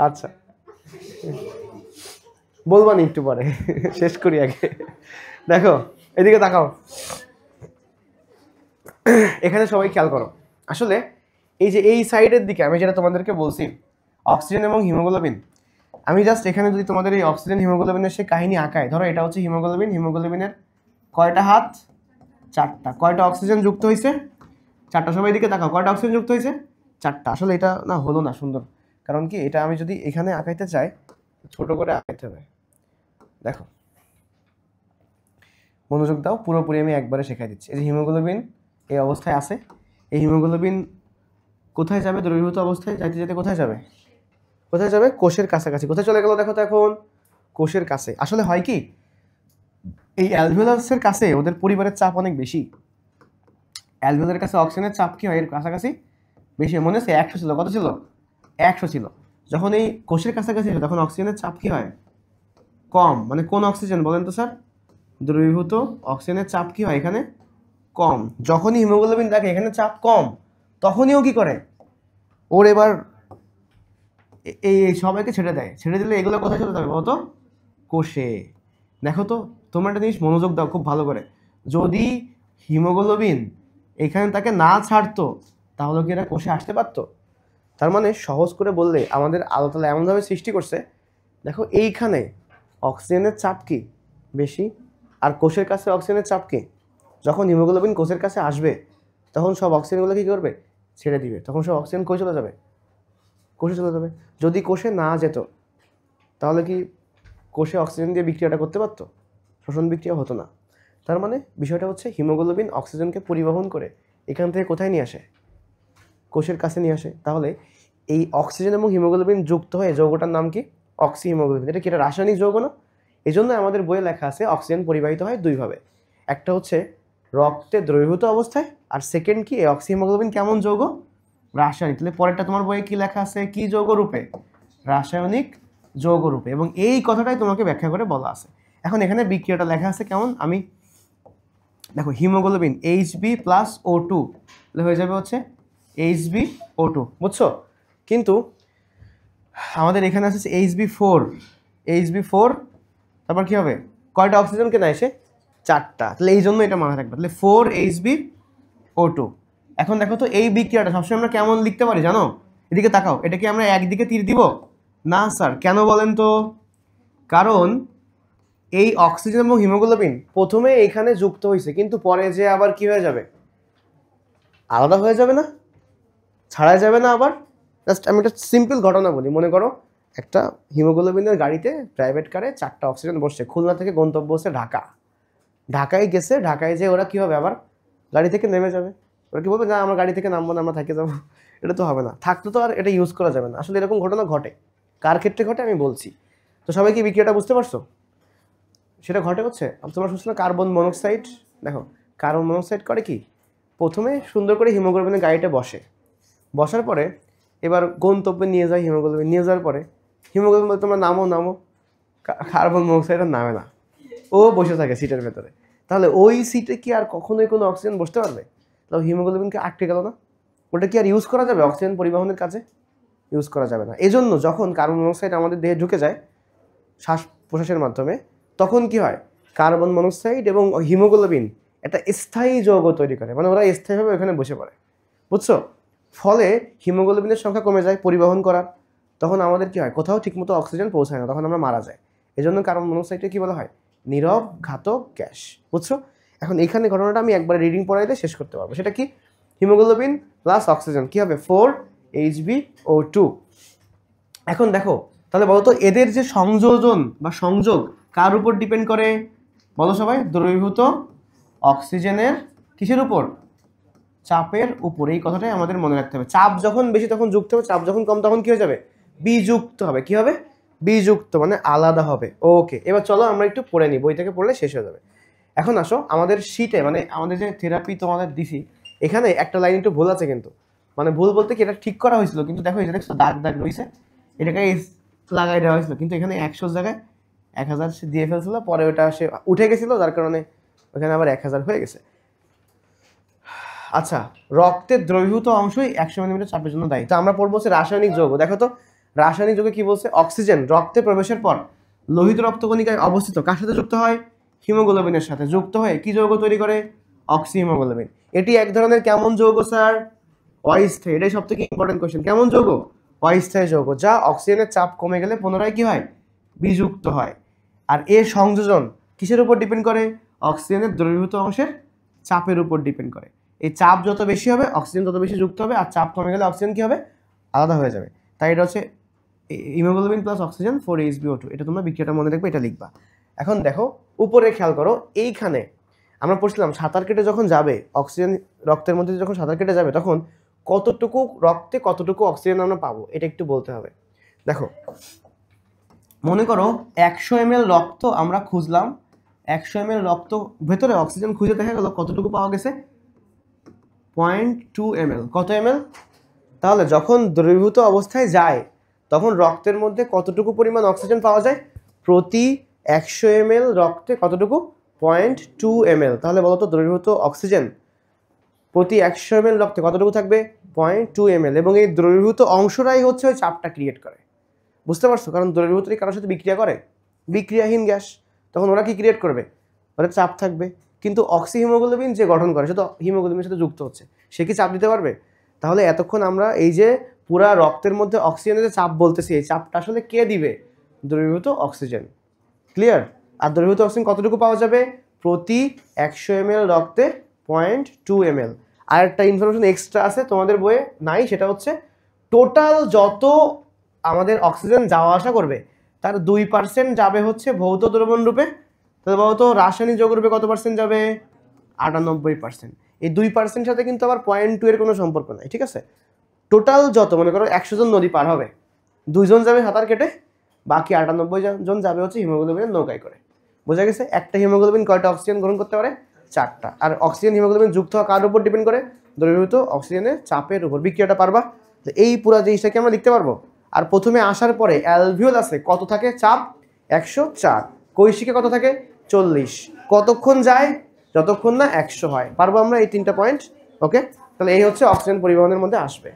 আচ্ছা বলবা নি একটু পরে, শেষ করি আগে। দেখো এদিকে তাকাও, এখানে সবাই খেয়াল করো। আসলে এই যে এই সাইডের দিকে আমি যেটা তোমাদেরকে বলছি অক্সিজেন এবং হিমোগ্লোবিন, আমি জাস্ট এখানে যদি তোমাদের এই অক্সিজেন হিমোগ্লোবিনের সে কাহিনী আঁকায়, ধরো এটা হচ্ছে হিমোগ্লোবিন, হিমোগ্লোবিনের কয়টা হাত? চারটা। কয়টা অক্সিজেন যুক্ত হয়েছে? চারটা। সবাই দিকে তাকাও, কয়টা অক্সিজেন যুক্ত হয়েছে? চারটা। আসলে এটা না হলো না সুন্দর, কারণ কি এটা আমি যদি এখানে আঁকাইতে চাই ছোট করে আঁকাইতে হবে। দেখো মনোযোগ দাও, পুরোপুরি আমি একবারে শেখাই দিচ্ছি। এই যে হিমোগ্লোবিন এই অবস্থায় আছে, এই হিমোগ্লোবিন কোথায় যাবে? দ্রবীভূত অবস্থায় যাইতে যেতে কোথায় যাবে? কোথায় যাবে? কোষের কাছাকাছি। কোথায় চলে গেল দেখো তো এখন? কোষের কাছে। আসলে হয় কি এই অ্যালভিওলাসের কাছে ওদের পরিবারের চাপ অনেক বেশি। অ্যালভিওলারের কাছে অক্সিজেনের চাপ কি হয় এর কাছাকাছি বেশি। মনে আছে 100 ছিল, কত ছিল? 100 ছিল। যখন এই কোষের কাছাকাছি হয় তখন অক্সিজেনের চাপ কি হয়? কম। মানে কোন অক্সিজেন বলেন তো স্যার? দ্রবীভূত অক্সিজেনের চাপ কি হয় এখানে? কম। যখনই হিমোগ্লোবিন দেখে এখানে চাপ কম, তখনই ও কি করে? ওর এবার এই সবাইকে ছেড়ে দেয়। ছেড়ে দিলে এগুলো কোথায় চলে যাবে বলতো? কোষে। দেখো তো তোমরা একটা জিনিস মনোযোগ দাও খুব ভালো করে, যদি হিমোগ্লোবিন এখানে তাকে না ছাড়তো তাহলে কি এরা কোষে আসতে পারতো? তার মানে সহজ করে বললে আমাদের আল্লাহ তাআলা এমনভাবে সৃষ্টি করছে, দেখো এইখানে অক্সিজেনের চাপ কি বেশি, আর কোষের কাছে অক্সিজেনের চাপ কি? যখন হিমোগ্লোবিন কোষের কাছে আসবে তখন সব অক্সিজেনগুলো কী করবে? ছেড়ে দিবে। তখন সব অক্সিজেন কই চলে যাবে? কোষে চলে যাবে। যদি কোষে না যেত তাহলে কি কোষে অক্সিজেন দিয়ে বিক্রিয়াটা করতে পারতো? শ্বসন বিক্রিয়া হতো না। তার মানে বিষয়টা হচ্ছে হিমোগ্লোবিন অক্সিজেনকে পরিবহন করে এখান থেকে কোথায় নিয়ে আসে? কোষের কাছে নিয়ে আসে। তাহলে এই অক্সিজেন এবং হিমোগ্লোবিন যুক্ত হয়ে যৌগটার নাম কি? Oxy haemoglobin. এটা কি একটা রাসায়নিক যৌগ না? এই জন্য আমাদের বইয়ে লেখা আছে অক্সিজেন পরিবাহিত হয় দুইভাবে, একটা হচ্ছে রক্তে দ্রবীভূত অবস্থায়, আর সেকেন্ড কি এই অক্সি হিমোগ্লোবিন কেমন যৌগ? রাসায়নিক। তাহলে পরেরটা তোমার বইয়ে কি লেখা আছে? কি যৌগ রূপে? রাসায়নিক যৌগ রূপে। এবং এই কথাটাই তোমাকে ব্যাখ্যা করে বলা আছে। এখন এখানে বিক্রিয়াটা লেখা আছে কেমন, আমি দেখো হিমোগ্লোবিন Hb+O2 হয়ে যাবে হচ্ছে HbO2, বুঝছো? কিন্তু আমাদের এখানে আছে Hb4, তারপর কি হবে? কয়টা অক্সিজেন কেনা এসে? চারটা। তাহলে এই জন্য এটা মনে থাকবে। তাহলে 4HbO2। এখন দেখো তো এই বিক্রিয়াটা সবসময় আমরা কেমন লিখতে পারি জানো? এদিকে তাকাও, এটা কি আমরা একদিকে তীর দিব? না স্যার। কেন বলেন তো? কারণ এই অক্সিজেন এবং হিমোগ্লোবিন প্রথমে এখানে যুক্ত হয়েছে, কিন্তু পরে যে আবার কি হয়ে যাবে? আলাদা হয়ে যাবে না? ছাড়া যাবে না আবার? জাস্ট আমি একটা সিম্পল ঘটনা বলি। মনে করো একটা হিমোগ্লোবিনের গাড়িতে প্রাইভেট কারে 4টা অক্সিজেন বসছে, খুলনা থেকে গন্তব্য হচ্ছে ঢাকা। ঢাকায় গেছে, ঢাকায় যে ওরা কি হবে? আবার গাড়ি থেকে নেমে যাবে। ওরা কি বলবে না আমরা গাড়ি থেকে নামবো না, আমরা থেকে যাবো? এটা তো হবে না। থাকলে তো আর এটা ইউজ করা যাবে না। আসলে এরকম ঘটনা ঘটে। কার ক্ষেত্রে ঘটে আমি বলছি। তো সবাই কি বিক্রিয়াটা বুঝতে পারছো? সেটা ঘটে হচ্ছে তোমরা শুনছো না কার্বন মনোক্সাইড। দেখো কার্বন মনোক্সাইড করে কি, প্রথমে সুন্দর করে হিমোগ্লোবিনের গাড়িটা বসার পরে এবার গন্তব্যে নিয়ে যায় হিমোগ্লোবিন। নিয়ে যাওয়ার পরে হিমোগ্লোবিন বলে তোমরা নামো, কার্বন মনোক্সাইড আর নামে না, ও বসে থাকে সিটের ভেতরে। তাহলে ওই সিটে কি আর কখনোই কোনো অক্সিজেন বসতে পারবে? তাহলে হিমোগ্লোবিনকে আটকে গেল না? ওটা কি আর ইউজ করা যাবে অক্সিজেন পরিবহনের কাজে? ইউজ করা যাবে না। এজন্য যখন কার্বন মনোক্সাইড আমাদের দেহে ঢুকে যায় শ্বাস প্রশ্বাসের মাধ্যমে, তখন কি হয়? কার্বন মনোক্সাইড এবং হিমোগ্লোবিন একটা স্থায়ী যৌগ তৈরি করে, মানে ওরা স্থায়ীভাবে ওখানে বসে পড়ে, বুঝছো? ফলে হিমোগ্লোবিনের সংখ্যা কমে যায় পরিবহন করার। তখন আমাদের কি হয়? কোথাও ঠিকমতো অক্সিজেন পৌঁছায় না, তখন আমরা মারা যাই। এজন্য কার্বন মনোক্সাইডকে কি বলা হয়? নীরব ঘাতক গ্যাস, বুঝছো? এখন এখানে ঘটনাটা আমি একবার রিডিং পড়াইলে শেষ করতে পারবো। সেটা কি? হিমোগ্লোবিন প্লাস অক্সিজেন কি হবে 4HbO2। এখন দেখো তাহলে বলো তো এদের যে সংযোজন বা সংযোগ কার উপর ডিপেন্ড করে বলো সবাই? দ্রবীভূত অক্সিজেনের কিসের উপর? চাপের উপর। এই কথাটাই আমাদের মনে রাখতে হবে। চাপ যখন বেশি তখন যুক্ত হবে, চাপ যখন কম তখন কি হয়ে যাবে? বিযুক্ত হবে। কি হবে? বিযুক্ত, মানে আলাদা হবে। ওকে, এবার চলো আমরা একটু পড়ে নিই, বই থেকে পড়লে শেষ হয়ে যাবে। এখন আসো আমাদের শীটে, মানে আমাদের যে থেরাপি তোমাদের দিছি, এখানে একটা লাইন একটু ভুল আছে কিন্তু, মানে ভুল বলতে কি এটা ঠিক করা হয়েছিল, কিন্তু দেখো এটা দেখছো দাগ দাগ রয়েছে, এটাকে লাগাই দেওয়া হয়েছিল, কিন্তু এখানে 100 জায়গায় 1000 সে দিয়ে ফেলছিল, পরে ওটা সে উঠে গেছিল, যার কারণে ওখানে আবার 1000 হয়ে গেছে। আচ্ছা, রক্তের দ্রবীভূত অংশই 100 মিলিমিটার চাপের জন্য দায়ী। তো আমরা পড়বো হচ্ছে রাসায়নিক যৌগ। দেখো তো রাসায়নিক যৌগে কি বলছে? অক্সিজেন রক্তে প্রবেশের পর লোহিত রক্তকণিকায় অবস্থিত কার সাথে যুক্ত হয়? হিমোগ্লোবিনের সাথে যুক্ত হয়ে কি যৌগ তৈরি করে? Oxy haemoglobin. এটি এক ধরনের কেমন যৌগ স্যার? অস্থায়ী। এটাই সব থেকে ইম্পর্টেন্ট কোয়েশ্চেন। কেমন যৌগ? অস্থায়ী যৌগ, যা অক্সিজেনের চাপ কমে গেলে পুনরায় কি হয়? বিযুক্ত হয়। আর এর সংযোজন কিসের উপর ডিপেন্ড করে? অক্সিজেনের দ্রবীভূত অংশের চাপের উপর ডিপেন্ড করে। এই চাপ যত বেশি হবে অক্সিজেন তত বেশি যুক্ত হবে, আর চাপ কমে গেলে অক্সিজেন কি হবে? আলাদা হয়ে যাবে। তাই এটা হচ্ছে হিমোগ্লোবিন প্লাস অক্সিজেন 4HbO2। এটা তোমরা বিক্রিয়াটা মনে রাখবে, এটা লিখবা। এখন দেখো উপরে খেয়াল করো, এইখানে আমরা পড়ছিলাম সাঁতার কেটে যখন যাবে অক্সিজেন রক্তের মধ্যে, যখন সাঁতার কেটে যাবে তখন কতটুকু রক্তে কতটুকু অক্সিজেন আমরা পাবো, এটা একটু বলতে হবে। দেখো মনে করো 100 ml রক্ত আমরা খুঁজলাম, 100 ml রক্ত ভেতরে অক্সিজেন খুঁজে দেখা গেল কতটুকু পাওয়া গেছে? 0.2 ml। কত ml? তাহলে যখন দ্রবীভূত অবস্থায় যায় তখন রক্তের মধ্যে কতটুকু পরিমাণ অক্সিজেন পাওয়া যায়? প্রতি 100 ml রক্তে কতটুকু? 0.2 ml। তাহলে বলো তো দ্রবীভূত অক্সিজেন প্রতি 100 ml রক্তে কতটুকু থাকবে? 0.2 ml। এবং এই দ্রবীভূত অংশটাই হচ্ছে ওই চাপটা ক্রিয়েট করে। বুঝতে পারছো? কারণ দ্রবীভূত কারোর সাথে বিক্রিয়া করে, বিক্রিয়াহীন গ্যাস, তখন ওরা কি ক্রিয়েট করবে? ওরা চাপ থাকবে। কিন্তু অক্সি হিমোগ্লোবিন যে গঠন করে সে তো হিমোগ্লোবিনের সাথে যুক্ত হচ্ছে, সে কি চাপ দিতে পারবে? তাহলে এতক্ষণ আমরা এই যে পুরা রক্তের মধ্যে অক্সিজেনের যে চাপ বলতেছি, এই চাপটা আসলে কে দিবে? দ্রবীভূত অক্সিজেন। ক্লিয়ার? আর দ্রবীভূত অক্সিজেন কতটুকু পাওয়া যাবে? প্রতি 100 ml রক্তে 0.2 ml। আর একটা ইনফরমেশন এক্সট্রা আছে তোমাদের বইয়ে নাই, সেটা হচ্ছে টোটাল যত আমাদের অক্সিজেন যাওয়া আসা করবে তার 2% যাবে হচ্ছে ভৌত দ্রবণ রূপে। তাহলে বলতো রাসায়নিক যৌগ রূপে কত পার্সেন্ট যাবে? 98%। এই 2% সাথে কিন্তু আবার 0.2 এর কোনো সম্পর্ক নাই, ঠিক আছে? টোটাল যত, মনে করো 100 জন নদী পার হবে, 2 জন যাবে সাঁতার কেটে, বাকি 98 জন যাবে হচ্ছে হিমোগ্লোবিনের নৌকায় করে। বোঝা গেছে? একটা হিমোগ্লোবিন কয়টা অক্সিজেন গ্রহণ করতে পারে? 4টা। আর অক্সিজেন হিমোগ্লোবিন যুক্ত হওয়া কার উপর ডিপেন্ড করে? দ্রবীভূত অক্সিজেনের চাপের উপর। বিক্রিয়াটা পারবা? এই পুরো জিনিসটাকে আমরা লিখতে পারবো। আর প্রথমে আসার পরে অ্যালভিওলাসে কত থাকে? চাপ 104। কৈশিকে কত থাকে? 40। কতক্ষণ যায়? যতক্ষণ না 100 হয়। পারবো আমরা এই 3টা পয়েন্ট? ওকে, তাহলে এই হচ্ছে অক্সিজেন পরিবহনের মধ্যে আসবে।